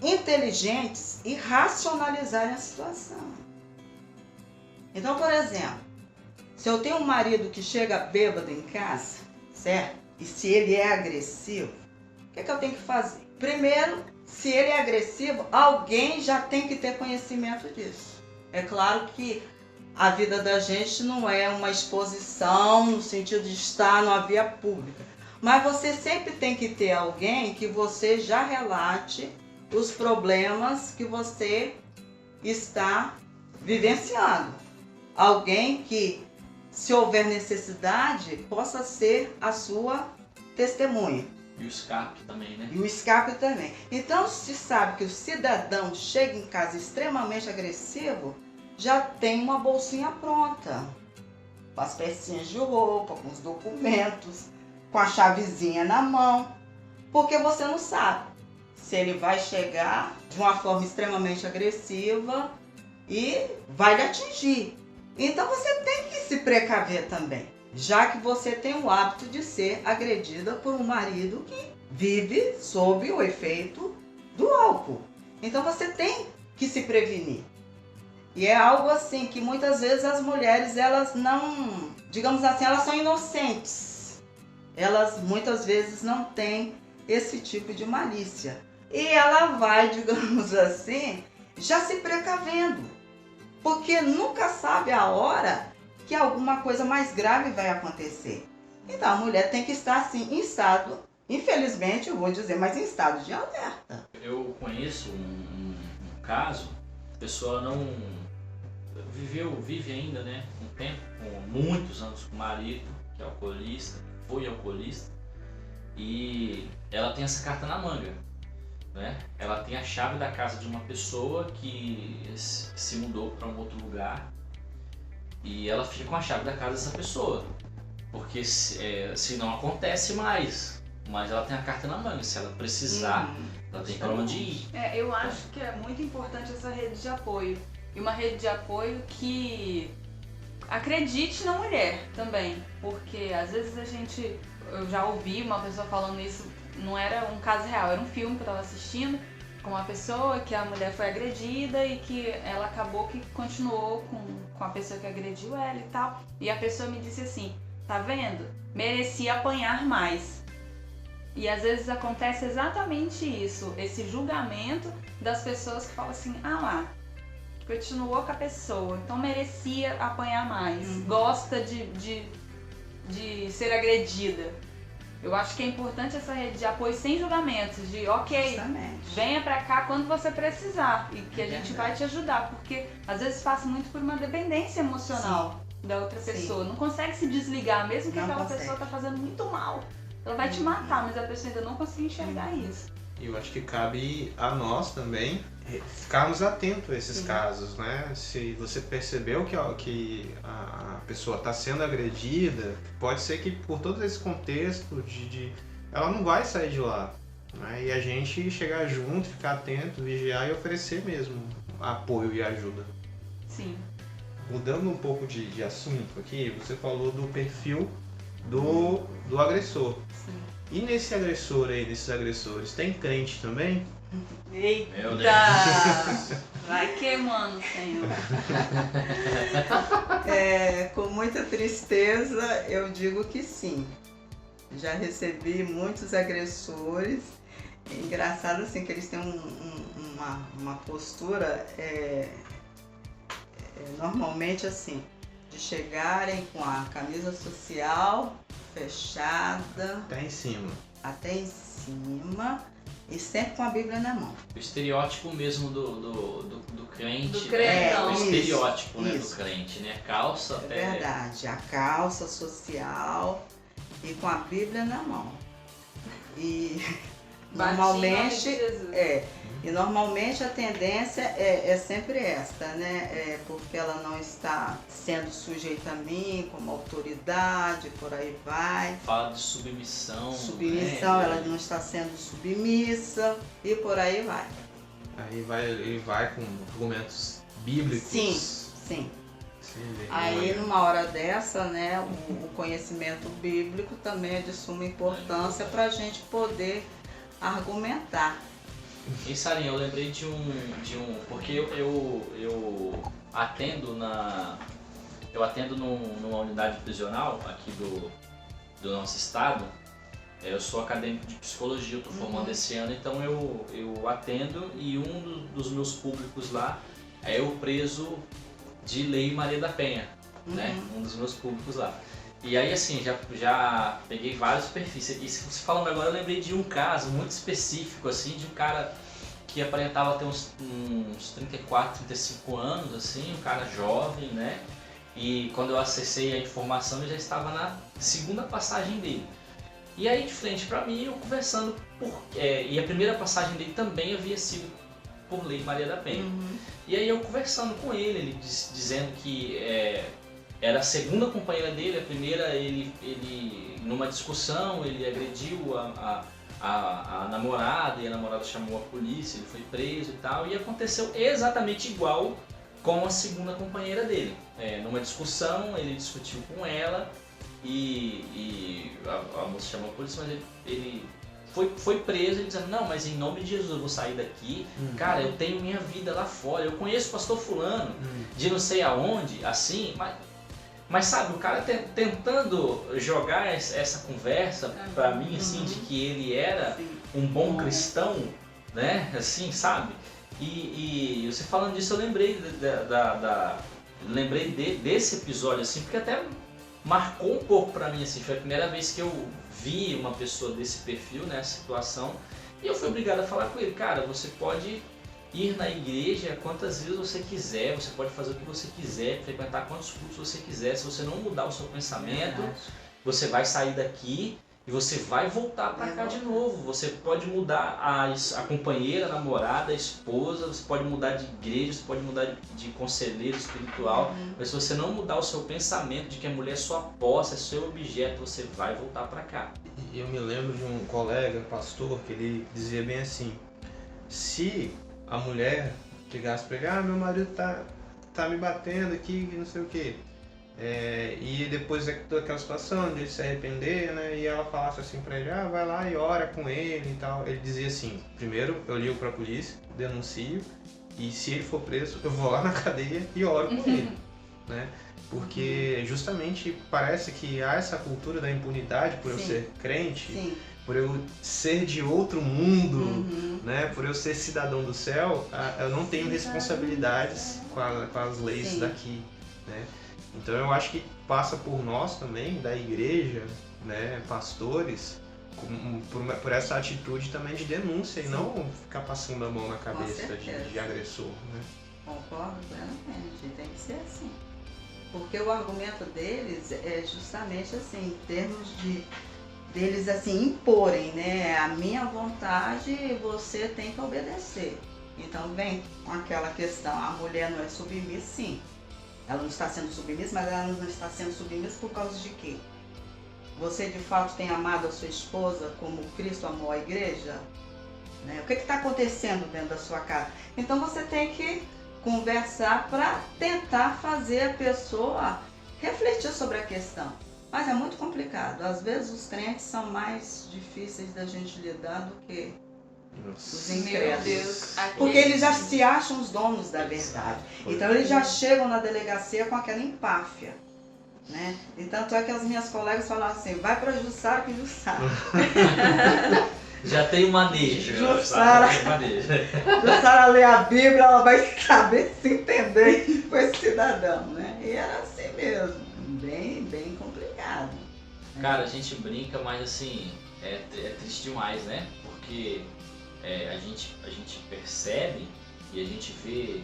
inteligentes e racionalizarem a situação. Então, por exemplo, se eu tenho um marido que chega bêbado em casa, certo? E se ele é agressivo, o que eu tenho que fazer? Primeiro, se ele é agressivo, alguém já tem que ter conhecimento disso. É claro que a vida da gente não é uma exposição no sentido de estar numa via pública. Mas você sempre tem que ter alguém que você já relate os problemas que você está vivenciando. Alguém que, se houver necessidade, possa ser a sua testemunha. E o escape também, né? E o escape também. Então, se sabe que o cidadão chega em casa extremamente agressivo, já tem uma bolsinha pronta, com as pecinhas de roupa, com os documentos, com a chavezinha na mão, porque você não sabe se ele vai chegar de uma forma extremamente agressiva e vai lhe atingir. Então você tem que se precaver também, já que você tem o hábito de ser agredida por um marido que vive sob o efeito do álcool. Então você tem que se prevenir. E é algo assim que muitas vezes as mulheres, elas não, digamos assim, elas são inocentes. Elas muitas vezes não têm esse tipo de malícia. E ela vai, digamos assim, já se precavendo. Porque nunca sabe a hora que alguma coisa mais grave vai acontecer. Então a mulher tem que estar assim, em estado, infelizmente eu vou dizer, mas em estado de alerta. Eu conheço um caso, a pessoa não vive ainda, né, um tempo, com muitos anos com o marido, que é alcoolista, foi alcoolista, e ela tem essa carta na manga, né? Ela tem a chave da casa de uma pessoa que se mudou para um outro lugar e ela fica com a chave da casa dessa pessoa, porque se não acontece mais, mas ela tem a carta na manga, se ela precisar, ela tem para onde ir. Eu acho que é muito importante essa rede de apoio. E uma rede de apoio que acredite na mulher também. Porque às vezes eu já ouvi uma pessoa falando isso, não era um caso real, era um filme que eu estava assistindo com uma pessoa que a mulher foi agredida e que ela acabou que continuou com a pessoa que agrediu ela e tal. E a pessoa me disse assim, tá vendo? Merecia apanhar mais. E às vezes acontece exatamente isso, esse julgamento das pessoas que falam assim, ah lá, continuou com a pessoa, então merecia apanhar mais, gosta de ser agredida. Eu acho que é importante essa rede de apoio sem julgamentos, de ok, Justamente. venha pra cá quando você precisar e que a gente Verdade. vai te ajudar, porque às vezes passa muito por uma dependência emocional da outra Sim. pessoa, não consegue se desligar, mesmo que Não aquela consegue. pessoa tá fazendo muito mal. Ela vai te matar, mas a pessoa ainda não conseguiu enxergar isso. E eu acho que cabe a nós também ficarmos atentos a esses Sim. casos, né? Se você percebeu que a pessoa está sendo agredida, pode ser que por todo esse contexto ela não vai sair de lá, né? E a gente chegar junto, ficar atento, vigiar e oferecer mesmo apoio e ajuda. Sim. Mudando um pouco de assunto aqui, você falou do perfil do agressor. Sim. E nesse agressor aí, nesses agressores, tem crente também? Eita! Meu Deus. Vai queimando, Senhor. Com muita tristeza, eu digo que sim. Já recebi muitos agressores. É engraçado assim que eles têm uma postura normalmente assim, de chegarem com a camisa social fechada Tá em cima. até em cima e sempre com a Bíblia na mão. O estereótipo mesmo do crente, Do né? crentão. O estereótipo, né, Isso. do crente, né? Calça É até... verdade, a calça social e com a Bíblia na mão. E Bati em nome de normalmente Jesus. e normalmente a tendência é sempre esta, né? Porque ela não está sendo sujeita a mim como autoridade, por aí vai. Fala de submissão. Submissão, né? ela não está sendo submissa e por aí vai. Aí ele vai com argumentos bíblicos. Sim, sim. Sem vergonha. Aí numa hora dessa, né, o conhecimento bíblico também é de suma importância para a gente poder argumentar. E Sarinha, eu lembrei de um porque eu atendo numa unidade prisional aqui do nosso estado. Eu sou acadêmico de psicologia, eu estou formando esse ano, então eu atendo e um dos meus públicos lá é o preso de Lei Maria da Penha, né? Um dos meus públicos lá. E aí assim, já peguei vários perfis. E se você falando agora, eu lembrei de um caso muito específico, assim, de um cara que aparentava ter uns 34, 35 anos, assim, um cara jovem, né? E quando eu acessei a informação, ele já estava na segunda passagem dele. E aí, de frente para mim, eu conversando, e a primeira passagem dele também havia sido por Lei Maria da Penha. E aí eu conversando com ele dizendo que era a segunda companheira dele, a primeira ele numa discussão, ele agrediu a namorada e a namorada chamou a polícia, ele foi preso e tal, e aconteceu exatamente igual com a segunda companheira dele. Numa discussão, ele discutiu com ela e a moça chamou a polícia, mas ele foi preso e dizendo, não, mas em nome de Jesus eu vou sair daqui, cara, eu tenho minha vida lá fora, eu conheço o pastor fulano de não sei aonde, assim, mas sabe, o cara tentando jogar essa conversa pra mim, assim, de que ele era um bom cristão, né, assim, sabe? E você falando disso, eu lembrei desse episódio, assim, porque até marcou um pouco pra mim, assim, foi a primeira vez que eu vi uma pessoa desse perfil, nessa situação, e eu fui obrigado a falar com ele, cara, você pode ir na igreja quantas vezes você quiser, você pode fazer o que você quiser, frequentar quantos cultos você quiser, se você não mudar o seu pensamento, você vai sair daqui e você vai voltar pra cá de novo. Você pode mudar a companheira, a namorada, a esposa, você pode mudar de igreja, você pode mudar de conselheiro espiritual, mas se você não mudar o seu pensamento de que a mulher é sua posse, é seu objeto, você vai voltar pra cá. E eu me lembro de um colega, pastor, que ele dizia bem assim, se a mulher chegasse pra ele, meu marido tá me batendo aqui, não sei o que, e depois daquela situação de ele se arrepender, né, e ela falasse assim pra ele, vai lá e ora com ele e tal, ele dizia assim, primeiro eu ligo pra polícia, denuncio, e se ele for preso, eu vou lá na cadeia e oro com ele, né, porque justamente parece que há essa cultura da impunidade por eu ser crente, por eu ser de outro mundo, Uhum. né? Por eu ser cidadão do céu, eu não tenho responsabilidades com as leis Sim. daqui, né? Então eu acho que passa por nós também, da igreja, né, pastores, por essa atitude também de denúncia e Sim. não ficar passando a mão na cabeça certeza. de agressor, né? Concordo plenamente, tem que ser assim. Porque o argumento deles é justamente assim, em termos deles assim imporem, né? A minha vontade você tem que obedecer. Então vem com aquela questão, a mulher não é submissa, sim. Ela não está sendo submissa, mas ela não está sendo submissa por causa de quê? Você de fato tem amado a sua esposa como Cristo amou a igreja? Né? O que está acontecendo dentro da sua casa? Então você tem que conversar para tentar fazer a pessoa refletir sobre a questão. Mas é muito complicado. Às vezes os crentes são mais difíceis da gente lidar do que os Meu incrédulos. Deus. Aqui- Porque eles já se acham os donos da verdade. Então eles já chegam na delegacia com aquela empáfia. Né? E tanto é que as minhas colegas falam assim, vai para Jussara que Jussara. Já tem um manejo. Jussara. Já tem manejo. Jussara lê a Bíblia, ela vai saber se entender com esse cidadão. Né? E era assim mesmo, bem complicado. Cara, a gente brinca, mas assim, é triste demais, né? Porque a gente percebe e a gente vê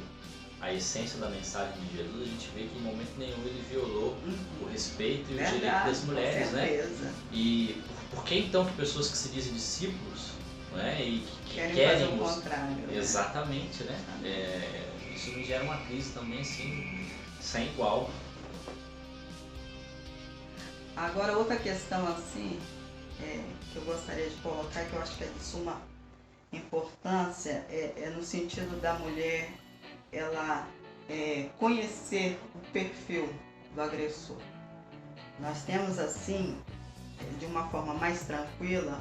a essência da mensagem de Jesus, a gente vê que em momento nenhum ele violou o respeito e o direito das mulheres, com né? certeza. E por que então que pessoas que se dizem discípulos, né? E que Querem querem fazer o contrário. Né? exatamente, né? Isso me gera uma crise também, assim, sem igual. Agora, outra questão assim, que eu gostaria de colocar, que eu acho que é de suma importância, é no sentido da mulher, ela conhecer o perfil do agressor. Nós temos assim, de uma forma mais tranquila,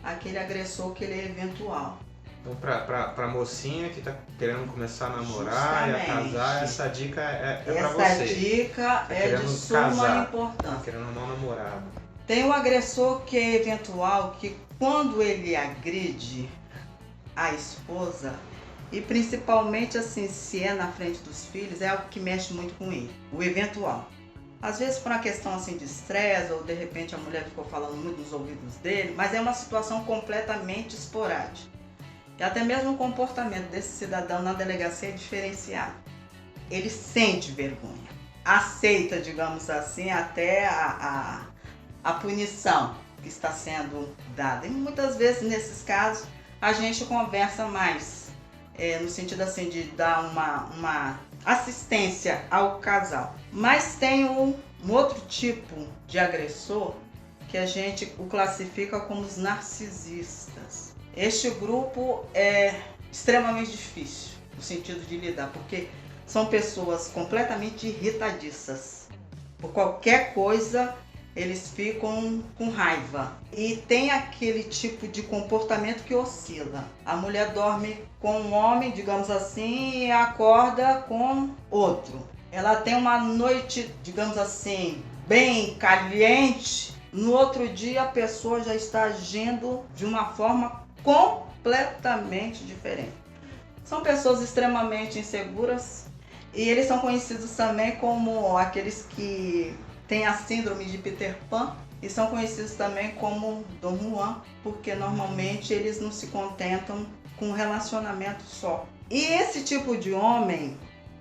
aquele agressor que ele é eventual. Então, pra mocinha que tá querendo começar a namorar e a Justamente. casar, essa dica é pra Essa você. dica é de querendo suma casar. Tá importância. querendo arrumar um namorado. Tem o agressor que é eventual, que quando ele agride a esposa, e principalmente assim, se é na frente dos filhos, é algo que mexe muito com ele, o eventual. Às vezes por uma questão assim de estresse, ou de repente a mulher ficou falando muito nos ouvidos dele, mas é uma situação completamente esporádica. E até mesmo o comportamento desse cidadão na delegacia é diferenciado. Ele sente vergonha, aceita, digamos assim, até a punição que está sendo dada. E muitas vezes, nesses casos, a gente conversa mais, no sentido assim de dar uma assistência ao casal. Mas tem um outro tipo de agressor que a gente o classifica como os narcisistas. Este grupo é extremamente difícil no sentido de lidar, porque são pessoas completamente irritadiças. Por qualquer coisa, eles ficam com raiva. E tem aquele tipo de comportamento que oscila. A mulher dorme com um homem, digamos assim, e acorda com outro. Ela tem uma noite, digamos assim, bem caliente. No outro dia, a pessoa já está agindo de uma forma completamente diferente. São pessoas extremamente inseguras e eles são conhecidos também como aqueles que têm a síndrome de Peter Pan e são conhecidos também como Dom Juan, porque normalmente eles não se contentam com um relacionamento só. E esse tipo de homem,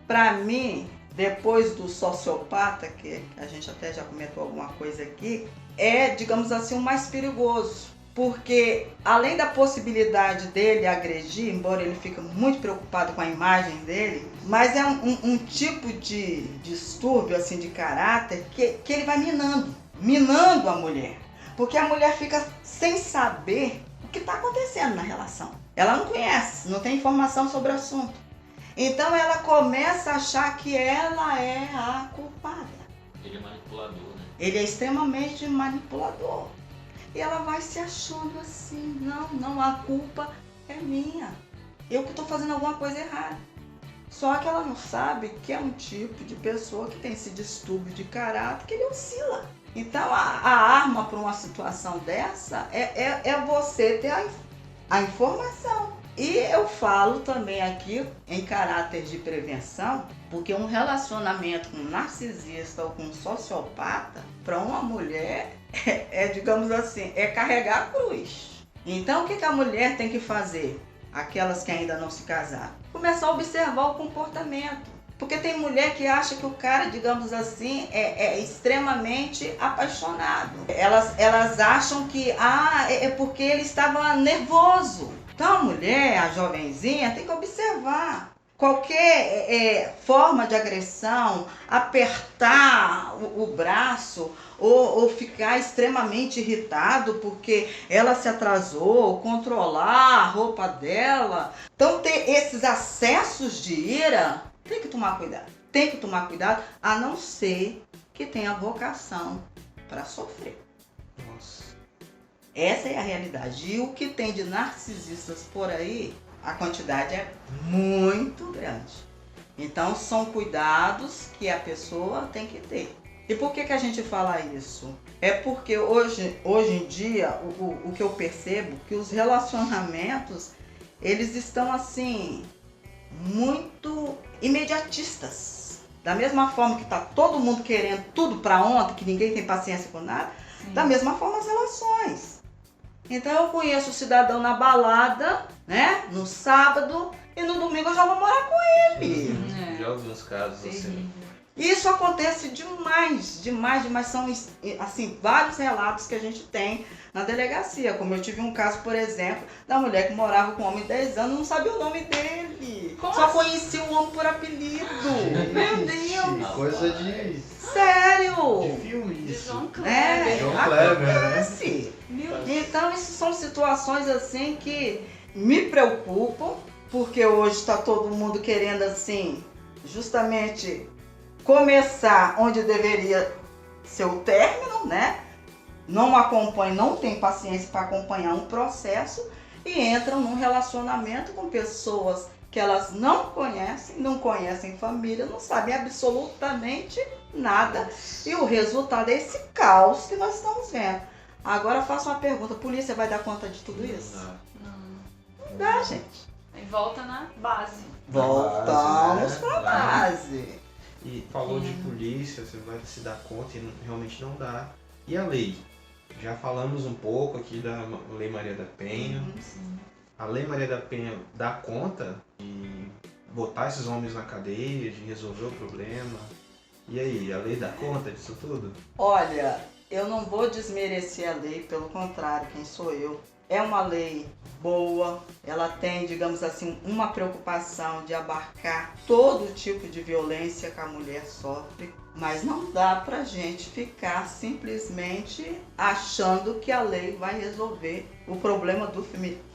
para mim, depois do sociopata, que a gente até já comentou alguma coisa aqui, é, digamos assim, o mais perigoso. Porque além da possibilidade dele agredir, embora ele fique muito preocupado com a imagem dele, mas é um tipo de distúrbio assim, de caráter que ele vai minando a mulher. Porque a mulher fica sem saber o que está acontecendo na relação. Ela não conhece, não tem informação sobre o assunto. Então ela começa a achar que ela é a culpada. Ele é manipulador, né? Ele é extremamente manipulador. E ela vai se achando assim, não, a culpa é minha. Eu que estou fazendo alguma coisa errada. Só que ela não sabe que é um tipo de pessoa que tem esse distúrbio de caráter, que ele oscila. Então, a arma para uma situação dessa é você ter a informação. E eu falo também aqui em caráter de prevenção, porque um relacionamento com um narcisista ou com um sociopata, para uma mulher, digamos assim, é carregar a cruz. Então, o que a mulher tem que fazer? Aquelas que ainda não se casaram. Começar a observar o comportamento. Porque tem mulher que acha que o cara, digamos assim, é extremamente apaixonado. Elas acham que é porque ele estava nervoso. Então a mulher, a jovenzinha, tem que observar. Qualquer forma de agressão, apertar o braço ou ficar extremamente irritado porque ela se atrasou, controlar a roupa dela. Então ter esses acessos de ira, tem que tomar cuidado. Tem que tomar cuidado, a não ser que tenha vocação para sofrer. Nossa. Essa é a realidade. E o que tem de narcisistas por aí, a quantidade é muito grande. Então são cuidados que a pessoa tem que ter. E por que a gente fala isso? É porque hoje em dia, o que eu percebo, que os relacionamentos, eles estão assim, muito imediatistas. Da mesma forma que está todo mundo querendo tudo para ontem, que ninguém tem paciência com nada, da mesma forma as relações. Então eu conheço o cidadão na balada, né, no sábado, e no domingo eu já vou morar com ele. Já ouvi uns casos assim. Isso acontece demais. São assim, vários relatos que a gente tem na delegacia. Como eu tive um caso, por exemplo, da mulher que morava com um homem de 10 anos, não sabia o nome dele. Só conhecia o homem por apelido. Meu Deus! Coisa de Sério! filme De isso. João Kleber. João Kleber, né? Acontece. Meu Deus. Então, isso são situações assim que me preocupam, porque hoje está todo mundo querendo assim, justamente começar onde deveria ser o término, né? Não acompanha, não tem paciência para acompanhar um processo e entram num relacionamento com pessoas que elas não conhecem família, não sabem absolutamente nada. E o resultado é esse caos que nós estamos vendo. Agora eu faço uma pergunta, a polícia vai dar conta de tudo isso? Não dá, gente. E volta na base. Voltamos né? para a base. E falou de polícia, você vai se dar conta e realmente não dá. E a lei? Já falamos um pouco aqui da Lei Maria da Penha. A Lei Maria da Penha dá conta de botar esses homens na cadeia, de resolver o problema? E aí, a lei dá conta disso tudo? Olha, eu não vou desmerecer a lei, pelo contrário, quem sou eu? É uma lei boa, ela tem, digamos assim, uma preocupação de abarcar todo tipo de violência que a mulher sofre, mas não dá pra gente ficar simplesmente achando que a lei vai resolver o problema do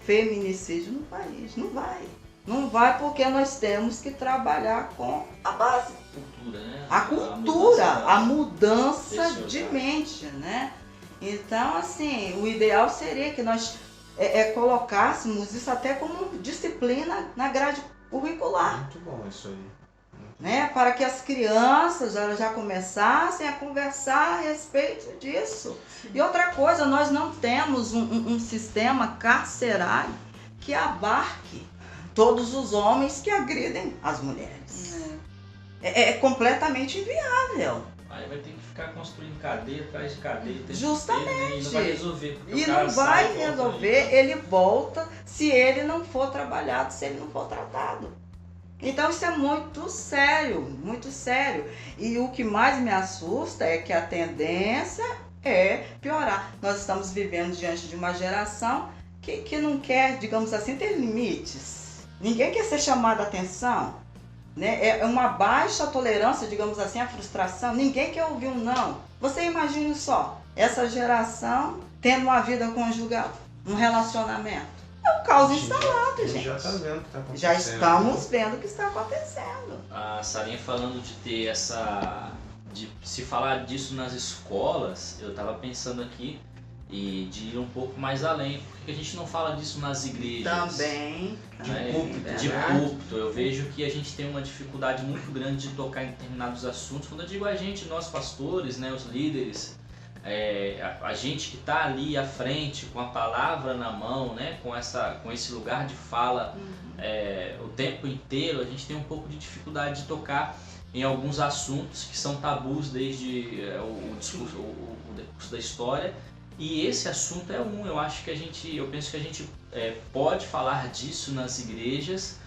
feminicídio no país. Não vai. Não vai porque nós temos que trabalhar com a base. Cultura, né? A cultura, a mudança desse de olhar. mente, né? Então, assim, o ideal seria que nós colocássemos isso até como disciplina na grade curricular, Muito bom isso aí. né? Para que as crianças elas já começassem a conversar a respeito disso. E outra coisa, nós não temos um sistema carcerário que abarque todos os homens que agridem as mulheres. É completamente inviável. Aí vai ter que ficar construindo cadeia atrás de cadeia. Justamente. E não vai resolver. Porque E o cara não sai, vai volta resolver, ali. ele volta se ele não for trabalhado, se ele não for tratado. Então isso é muito sério, muito sério. E o que mais me assusta é que a tendência é piorar. Nós estamos vivendo diante de uma geração que não quer, digamos assim, ter limites. Ninguém quer ser chamado a atenção. Né? É uma baixa tolerância, digamos assim, à frustração. Ninguém quer ouvir um não. Você imagine só, essa geração tendo uma vida conjugal, um relacionamento. É um caos instalado, A gente gente. já tá vendo o que tá acontecendo. Já estamos vendo o que está acontecendo. A Sarinha falando de ter essa... de se falar disso nas escolas, eu tava pensando aqui e de ir um pouco mais além. Por que a gente não fala disso nas igrejas? Também. Né? De púlpito. Eu vejo que a gente tem uma dificuldade muito grande de tocar em determinados assuntos. Quando eu digo a gente, nós pastores, né, os líderes, a gente que está ali à frente com a palavra na mão, né, com esse lugar de fala o tempo inteiro, a gente tem um pouco de dificuldade de tocar em alguns assuntos que são tabus desde o discurso da história. E esse assunto é eu penso que a gente pode falar disso nas igrejas,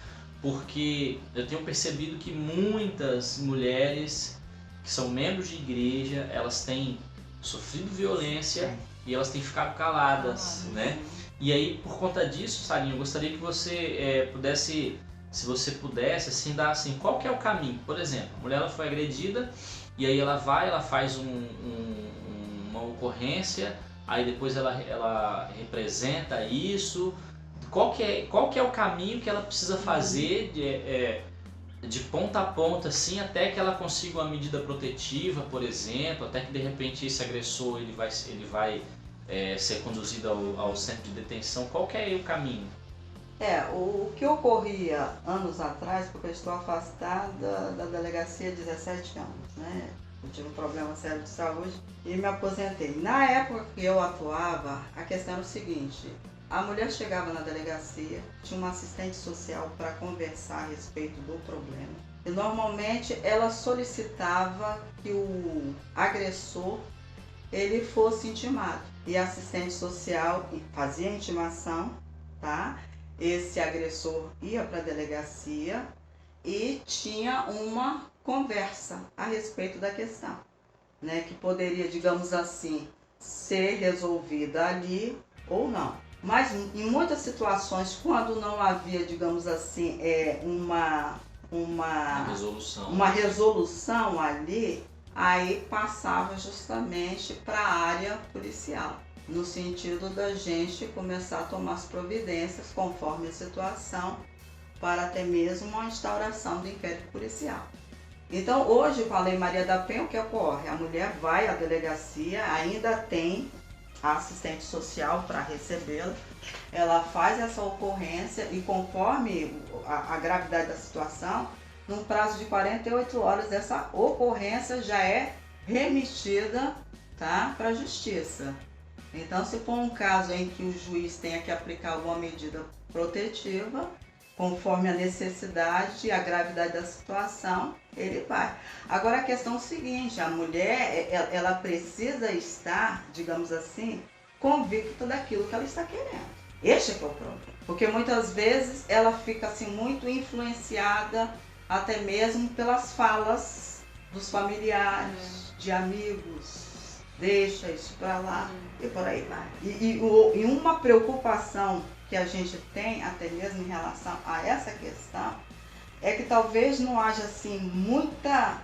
porque eu tenho percebido que muitas mulheres que são membros de igreja, elas têm sofrido violência e elas têm ficado caladas, né? E aí, por conta disso, Sarinha, eu gostaria que você pudesse, se você pudesse, assim, dar assim, qual que é o caminho? Por exemplo, a mulher ela foi agredida e aí ela faz uma ocorrência. Aí depois ela representa isso. Qual que é o caminho que ela precisa fazer de ponta a ponta, assim, até que ela consiga uma medida protetiva, por exemplo, até que de repente esse agressor ele vai ser conduzido ao centro de detenção. Qual que é o caminho? O que ocorria anos atrás, porque eu estou afastada da delegacia há 17 anos, né? Eu tive um problema sério de saúde e me aposentei. Na época que eu atuava, a questão era o seguinte: a mulher chegava na delegacia, tinha uma assistente social para conversar a respeito do problema. E normalmente ela solicitava que o agressor ele fosse intimado. E a assistente social fazia a intimação, tá? Esse agressor ia para a delegacia e tinha uma conversa a respeito da questão, né, que poderia, digamos assim, ser resolvida ali ou não. Mas em muitas situações, quando não havia, digamos assim, uma resolução ali, aí passava justamente para a área policial, no sentido da gente começar a tomar as providências conforme a situação, para até mesmo uma instauração do inquérito policial. Então, hoje, com a Lei Maria da Penha, o que ocorre? A mulher vai à delegacia, ainda tem a assistente social para recebê-la, ela faz essa ocorrência e, conforme a gravidade da situação, num prazo de 48 horas, essa ocorrência já é remetida, tá, para a justiça. Então, se for um caso em que o juiz tenha que aplicar alguma medida protetiva, conforme a necessidade e a gravidade da situação, ele vai. Agora a questão é o seguinte: a mulher, ela precisa estar, digamos assim, convicta daquilo que ela está querendo. Este é que é o problema. Porque muitas vezes ela fica assim muito influenciada até mesmo pelas falas dos familiares, de amigos, deixa isso para lá e por aí vai. E uma preocupação que a gente tem, até mesmo em relação a essa questão, é que talvez não haja assim muita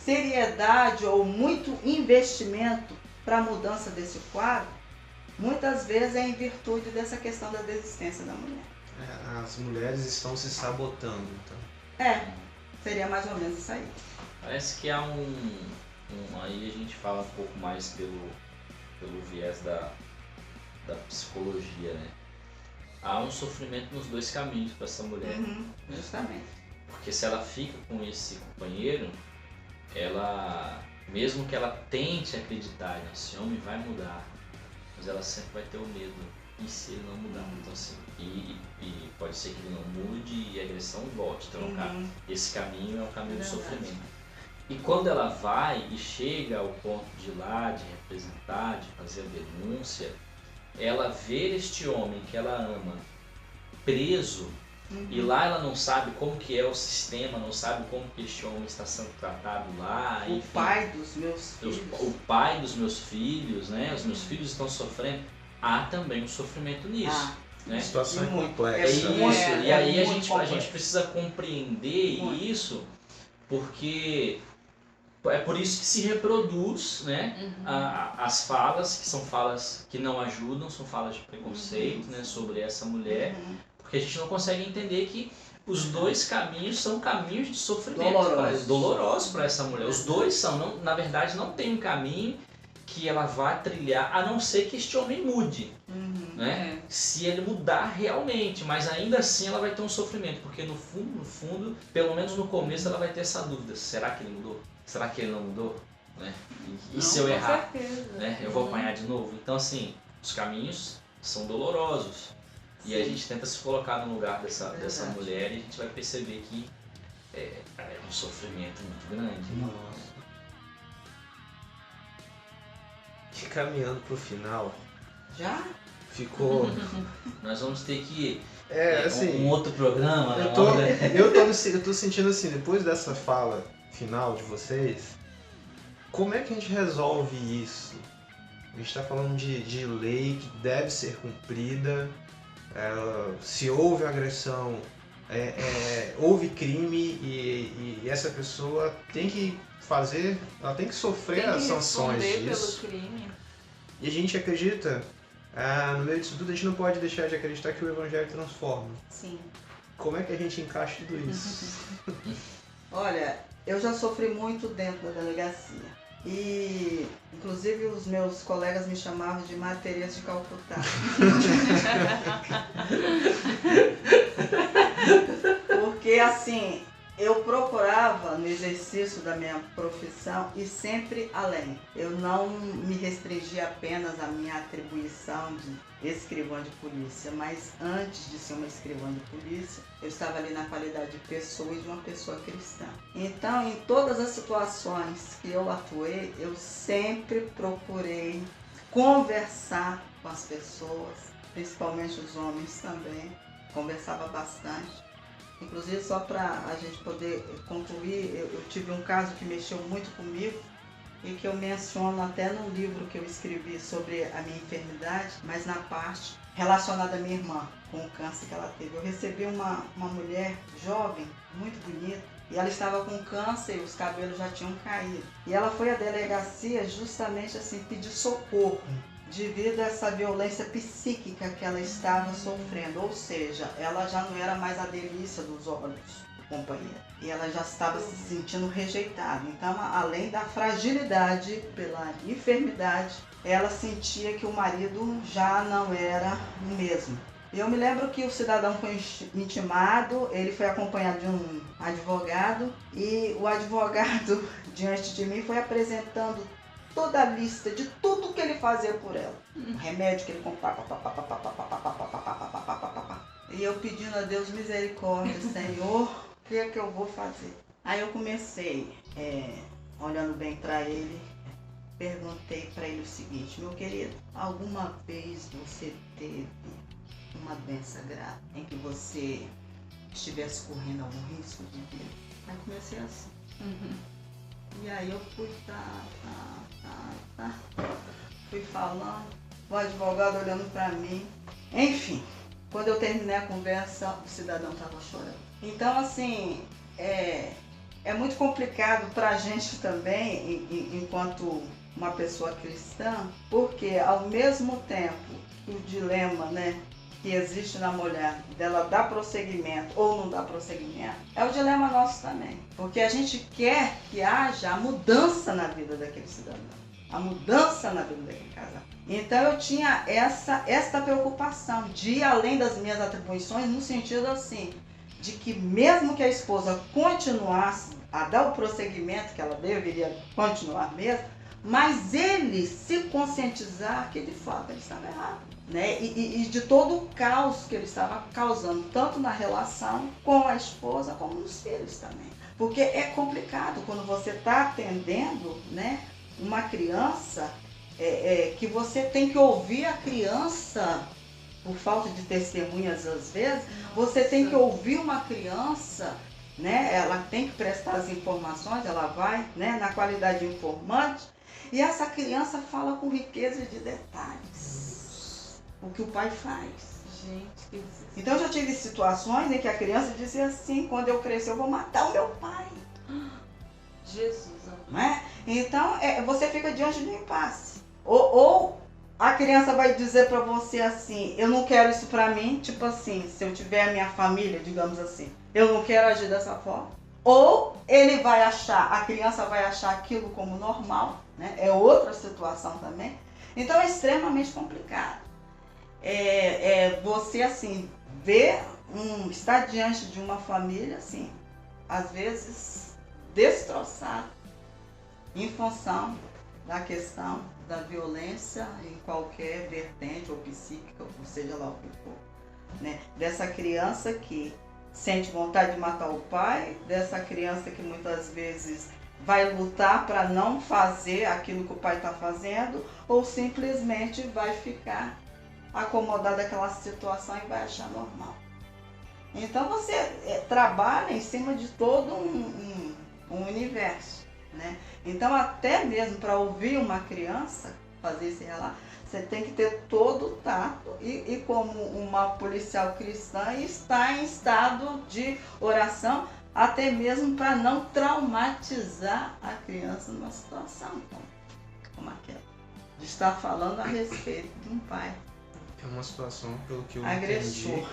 seriedade ou muito investimento para a mudança desse quadro. Muitas vezes é em virtude dessa questão da desistência da mulher. As mulheres estão se sabotando, então. Seria mais ou menos isso aí. Parece que há aí a gente fala um pouco mais pelo viés da psicologia, né? Há um sofrimento nos dois caminhos para essa mulher. Justamente. Porque se ela fica com esse companheiro, ela, mesmo que ela tente acreditar, esse homem vai mudar, mas ela sempre vai ter o medo. E se ele não mudar? Então, assim, e pode ser que ele não mude e a agressão volte. Então, esse caminho é o caminho do sofrimento. E quando ela vai e chega ao ponto de ir lá, de representar, de fazer a denúncia, ela vê este homem que ela ama preso, e lá ela não sabe como que é o sistema, não sabe como que este homem está sendo tratado lá. O pai dos meus filhos. O pai dos meus filhos, né? Os meus filhos estão sofrendo. Há também um sofrimento nisso. Né? A situação é complexa. É isso. E aí a gente precisa compreender isso, porque é por isso que se reproduz, né, as falas, que são falas que não ajudam, são falas de preconceito, né, sobre essa mulher, porque a gente não consegue entender que os dois caminhos são caminhos de sofrimento dolorosos para essa mulher. Os dois são, na verdade, não tem um caminho que ela vai trilhar, a não ser que este homem mude, né? É. Se ele mudar realmente, mas ainda assim ela vai ter um sofrimento, porque no fundo, pelo menos no começo ela vai ter essa dúvida, será que ele mudou? Será que ele não mudou? Né? E se eu Com errar? certeza. Né? Eu vou apanhar de novo? Então assim, os caminhos são dolorosos. E a gente tenta se colocar no lugar dessa mulher e a gente vai perceber que é um sofrimento muito grande. Nossa. E caminhando pro final, Já? ficou. Nós vamos ter que Assim. um outro programa, né? Eu tô sentindo assim, depois dessa fala final de vocês, como é que a gente resolve isso? A gente tá falando de lei que deve ser cumprida, se houve agressão, houve crime e essa pessoa tem que fazer, ela tem que sofrer Tem que as sanções responder disso. pelo crime. E a gente acredita, no meio disso tudo, a gente não pode deixar de acreditar que o Evangelho transforma. Sim. Como é que a gente encaixa tudo isso? Olha, eu já sofri muito dentro da delegacia. E, inclusive, os meus colegas me chamavam de Madre Teresa de Calcutá. Porque, assim, eu procurava no exercício da minha profissão e sempre além. Eu não me restringia apenas à minha atribuição de escrivã de polícia, mas antes de ser uma escrivã de polícia, eu estava ali na qualidade de pessoa e de uma pessoa cristã. Então, em todas as situações que eu atuei, eu sempre procurei conversar com as pessoas, principalmente os homens também. Conversava bastante. Inclusive, só para a gente poder concluir, eu tive um caso que mexeu muito comigo e que eu menciono até no livro que eu escrevi sobre a minha enfermidade, mas na parte relacionada à minha irmã, com o câncer que ela teve. Eu recebi uma mulher jovem, muito bonita, e ela estava com câncer e os cabelos já tinham caído. E ela foi à delegacia justamente assim, pedir socorro, devido a essa violência psíquica que ela estava sofrendo, ou seja, ela já não era mais a delícia dos olhos do companheiro, e ela já estava se sentindo rejeitada. Então, além da fragilidade pela enfermidade, ela sentia que o marido já não era o mesmo. Eu me lembro que o cidadão foi intimado, ele foi acompanhado de um advogado, e o advogado, diante de mim, foi apresentando toda a lista de tudo que ele fazia por ela. O remédio que ele comprava. E eu pedindo a Deus misericórdia, Senhor, o que é que eu vou fazer? Aí eu comecei, olhando bem para ele, perguntei para ele o seguinte: meu querido, alguma vez você teve uma doença grave em que você estivesse correndo algum risco de vida? Aí comecei assim. E aí eu fui, fui falando, o advogado olhando para mim. Enfim, quando eu terminei a conversa, o cidadão estava chorando. Então, assim, é muito complicado para a gente também, enquanto uma pessoa cristã, porque ao mesmo tempo que o dilema, né, que existe na mulher, dela dar prosseguimento ou não dar prosseguimento, é o dilema nosso também. Porque a gente quer que haja a mudança na vida daquele cidadão, a mudança na vida daquele casal. Então eu tinha esta preocupação de ir além das minhas atribuições, no sentido assim, de que mesmo que a esposa continuasse a dar o prosseguimento que ela deveria continuar mesmo, mas ele se conscientizar que de fato ele estava errado. Né? E de todo o caos que ele estava causando, tanto na relação com a esposa como nos filhos também. Porque é complicado quando você está atendendo, né, uma criança, que você tem que ouvir a criança, por falta de testemunhas às vezes, você tem que ouvir uma criança, né, ela tem que prestar as informações, ela vai, né, na qualidade de informante, e essa criança fala com riqueza de detalhes o que o pai faz. Gente, então eu já tive situações em que a criança dizia assim: quando eu crescer eu vou matar o meu pai. Jesus. Não é? Então você fica diante de um impasse. Ou a criança vai dizer pra você assim: eu não quero isso pra mim. Tipo assim, se eu tiver a minha família, digamos assim, eu não quero agir dessa forma. ou ele vai achar, a criança vai achar aquilo como normal, né? É outra situação também. Então é extremamente complicado. Você assim ver estar diante de uma família assim, às vezes destroçada em função da questão da violência em qualquer vertente ou psíquica, ou seja lá o que for, né? Dessa criança que sente vontade de matar o pai, dessa criança que muitas vezes vai lutar para não fazer aquilo que o pai está fazendo, ou simplesmente vai ficar acomodado naquela situação e vai achar normal. Então você trabalha em cima de todo um universo, né? Então até mesmo para ouvir uma criança fazer esse relato, você tem que ter todo o tato e como uma policial cristã está em estado de oração, até mesmo para não traumatizar a criança numa situação como aquela. De estar falando a respeito de um pai É uma situação, pelo que eu agressor. entendi,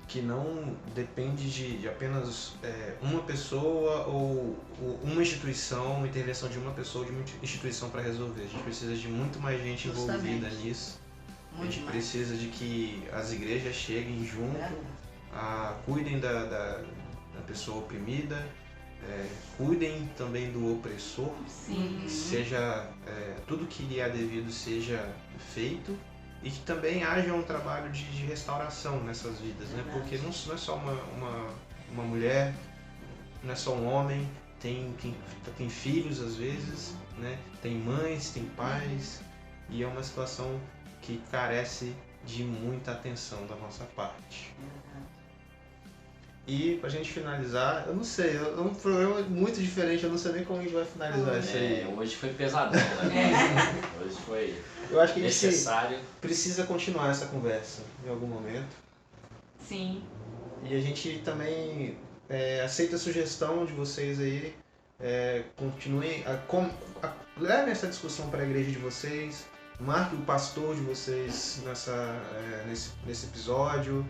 que não depende de apenas uma pessoa ou uma instituição, uma intervenção de uma pessoa ou de uma instituição para resolver. A gente precisa de muito mais gente envolvida Justamente. nisso. A Muito gente mais. precisa de que as igrejas cheguem junto, cuidem da pessoa oprimida, cuidem também do opressor, Sim. que seja tudo que lhe é devido seja feito. E que também haja um trabalho de restauração nessas vidas, né? Verdade. Porque não é só uma mulher, não é só um homem, tem filhos às vezes, né? Tem mães, tem pais, e é uma situação que carece de muita atenção da nossa parte. E pra gente finalizar, eu não sei, é um programa muito diferente, eu não sei nem como a gente vai finalizar isso aí. Hoje foi pesadão, né? Hoje foi Eu acho que a gente necessário. precisa continuar essa conversa em algum momento. Sim. E a gente também aceita a sugestão de vocês aí. Continuem, levem essa discussão para a igreja de vocês. Marque o pastor de vocês nesse episódio.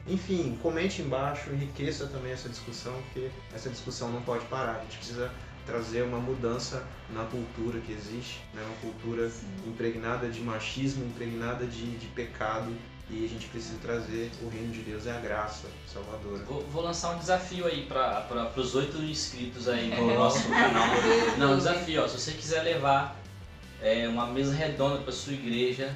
Enfim, comente embaixo, enriqueça também essa discussão, porque essa discussão não pode parar. A gente precisa trazer uma mudança na cultura que existe, né? Uma cultura impregnada de machismo, impregnada de pecado, e a gente precisa trazer o reino de Deus e a graça salvadora. Vou lançar um desafio aí para os 8 inscritos aí no nosso canal. Não, um desafio, ó, se você quiser levar uma mesa redonda para sua igreja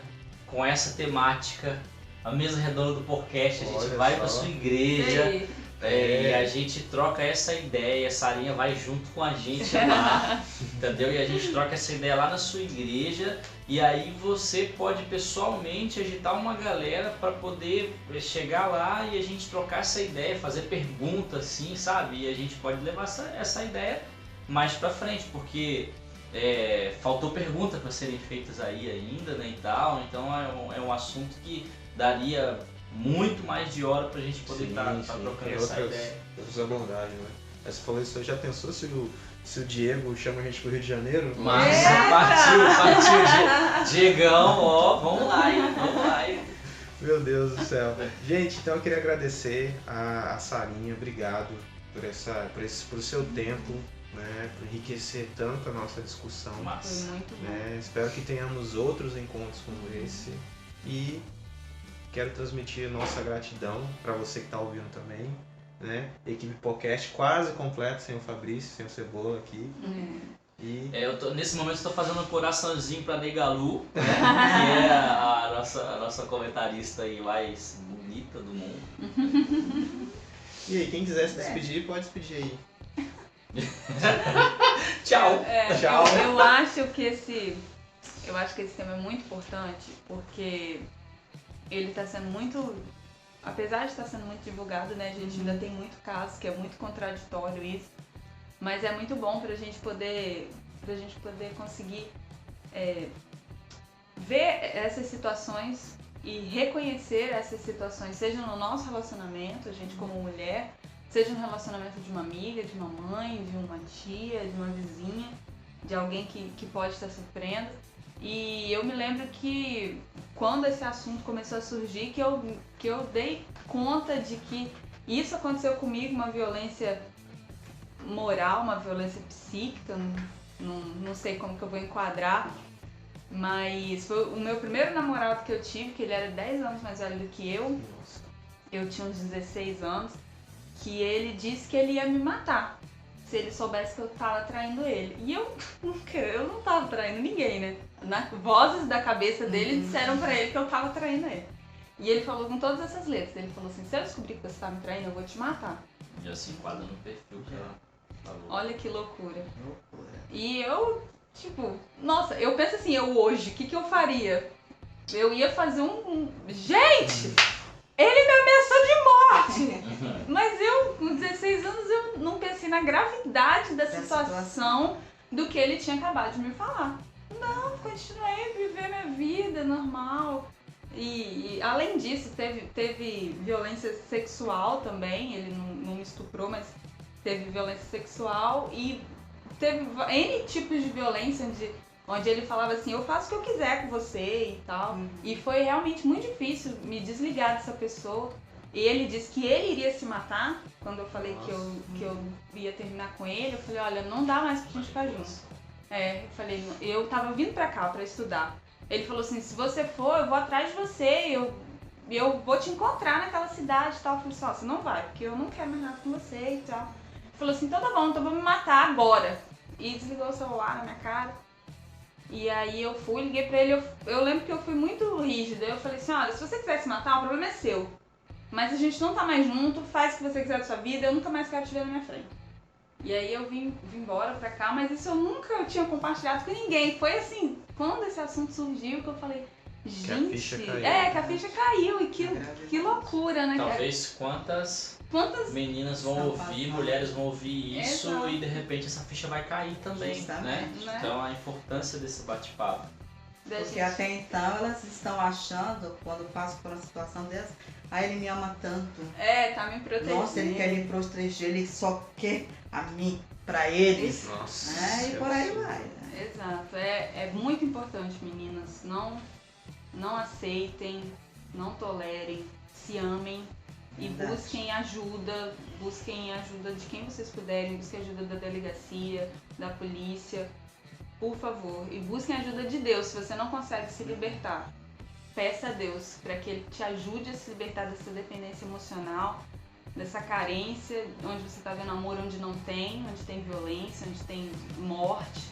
com essa temática, a mesa redonda do podcast, a gente Olha vai só. para sua igreja. Sei. E a gente troca essa ideia, a Sarinha vai junto com a gente lá, entendeu? E a gente troca essa ideia lá na sua igreja, e aí você pode pessoalmente agitar uma galera para poder chegar lá e a gente trocar essa ideia, fazer perguntas assim, sabe? E a gente pode levar essa ideia mais para frente, porque faltou perguntas para serem feitas aí ainda, né, e tal, então é um assunto que daria muito mais de hora pra gente poder estar trocando tem essa ideia. outras abordagens, né? Aí você falou isso, você já pensou se o Diego chama a gente pro Rio de Janeiro? Massa, partiu, Diegão, ó, vamos lá, hein. Meu Deus do céu. Gente, então eu queria agradecer a Sarinha, obrigado por seu tempo, né, por enriquecer tanto a nossa discussão. Foi Massa. muito bom. Né? Espero que tenhamos outros encontros como esse, e quero transmitir nossa gratidão para você que está ouvindo também, né? Equipe podcast quase completa, sem o Fabrício, sem o Cebola aqui. E Nesse momento eu estou fazendo um coraçãozinho pra Negalu, né, que é a nossa comentarista aí mais bonita do mundo. aí, quem quiser se despedir, pode despedir aí. Tchau! Tchau. Eu acho que esse tema é muito importante, porque ele está sendo muito, apesar de estar sendo muito divulgado, né, a gente ainda tem muito caso, que é muito contraditório isso, mas é muito bom pra gente poder conseguir ver essas situações e reconhecer essas situações, seja no nosso relacionamento, a gente como mulher, seja no relacionamento de uma amiga, de uma mãe, de uma tia, de uma vizinha, de alguém que pode estar sofrendo. E eu me lembro que quando esse assunto começou a surgir, que eu dei conta de que isso aconteceu comigo, uma violência moral, uma violência psíquica, não sei como que eu vou enquadrar, mas foi o meu primeiro namorado que eu tive, que ele era 10 anos mais velho do que eu tinha uns 16 anos, que ele disse que ele ia me matar se ele soubesse que eu tava traindo ele. E eu não tava traindo ninguém, né? Vozes da cabeça dele disseram pra ele que eu tava traindo ele. E ele falou com todas essas letras, ele falou assim, se eu descobrir que você tá me traindo, eu vou te matar. Já se enquadra no perfil que ela falou. Olha que loucura. Loucura. E eu, tipo, nossa, eu penso assim, eu hoje, o que eu faria? Eu ia fazer Gente! Ele me ameaçou de morte! Mas eu, com 16 anos, eu não pensei na gravidade da situação do que ele tinha acabado de me falar. Não, continuei a viver minha vida normal. E além disso, teve violência sexual também. Ele não me estuprou, mas teve violência sexual. E teve N tipos de violência onde ele falava assim, eu faço o que eu quiser com você e tal. E foi realmente muito difícil me desligar dessa pessoa. E ele disse que ele iria se matar. Quando eu falei que eu ia terminar com ele, eu falei, olha, não dá mais pra gente ficar junto. Eu falei, eu tava vindo pra cá pra estudar. Ele falou assim, se você for, eu vou atrás de você, eu vou te encontrar naquela cidade e tal. Eu falei assim, ó, você não vai, porque eu não quero mais nada com você e tal. Ele falou assim, então tá bom, então eu vou me matar agora. E desligou o celular na minha cara. E aí eu fui, liguei pra ele, eu lembro que eu fui muito rígida. Eu falei assim, olha, se você quiser se matar, o problema é seu. Mas a gente não tá mais junto, faz o que você quiser da sua vida, eu nunca mais quero te ver na minha frente. E aí eu vim embora pra cá, mas isso eu nunca tinha compartilhado com ninguém. Foi assim, quando esse assunto surgiu, que eu falei, gente... Que a ficha caiu. Que a ficha caiu e que loucura, né? Talvez quantas meninas vão ouvir, mulheres vão ouvir isso. Exato. E de repente essa ficha vai cair também, Justamente, né? Então a importância desse bate-papo. Porque até então elas estão achando, quando passam por uma situação dessa, ele me ama tanto. Tá me protegendo. Nossa, ele quer me proteger, ele só quer a mim, pra eles. Nossa. E por aí vai. Né? Exato, é muito importante, meninas. Não aceitem, não tolerem, se amem e Verdade. busquem ajuda de quem vocês puderem, busquem ajuda da delegacia, da polícia, por favor. E busquem ajuda de Deus, se você não consegue se libertar. Peça a Deus para que Ele te ajude a se libertar dessa dependência emocional, dessa carência, onde você está vendo amor onde não tem, onde tem violência, onde tem morte.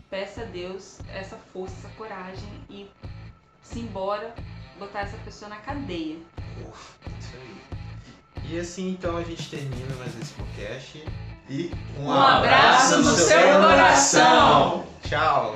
Peça a Deus essa força, essa coragem e se embora, botar essa pessoa na cadeia. Isso aí. E assim então a gente termina mais esse podcast. E Um abraço no seu coração. Tchau!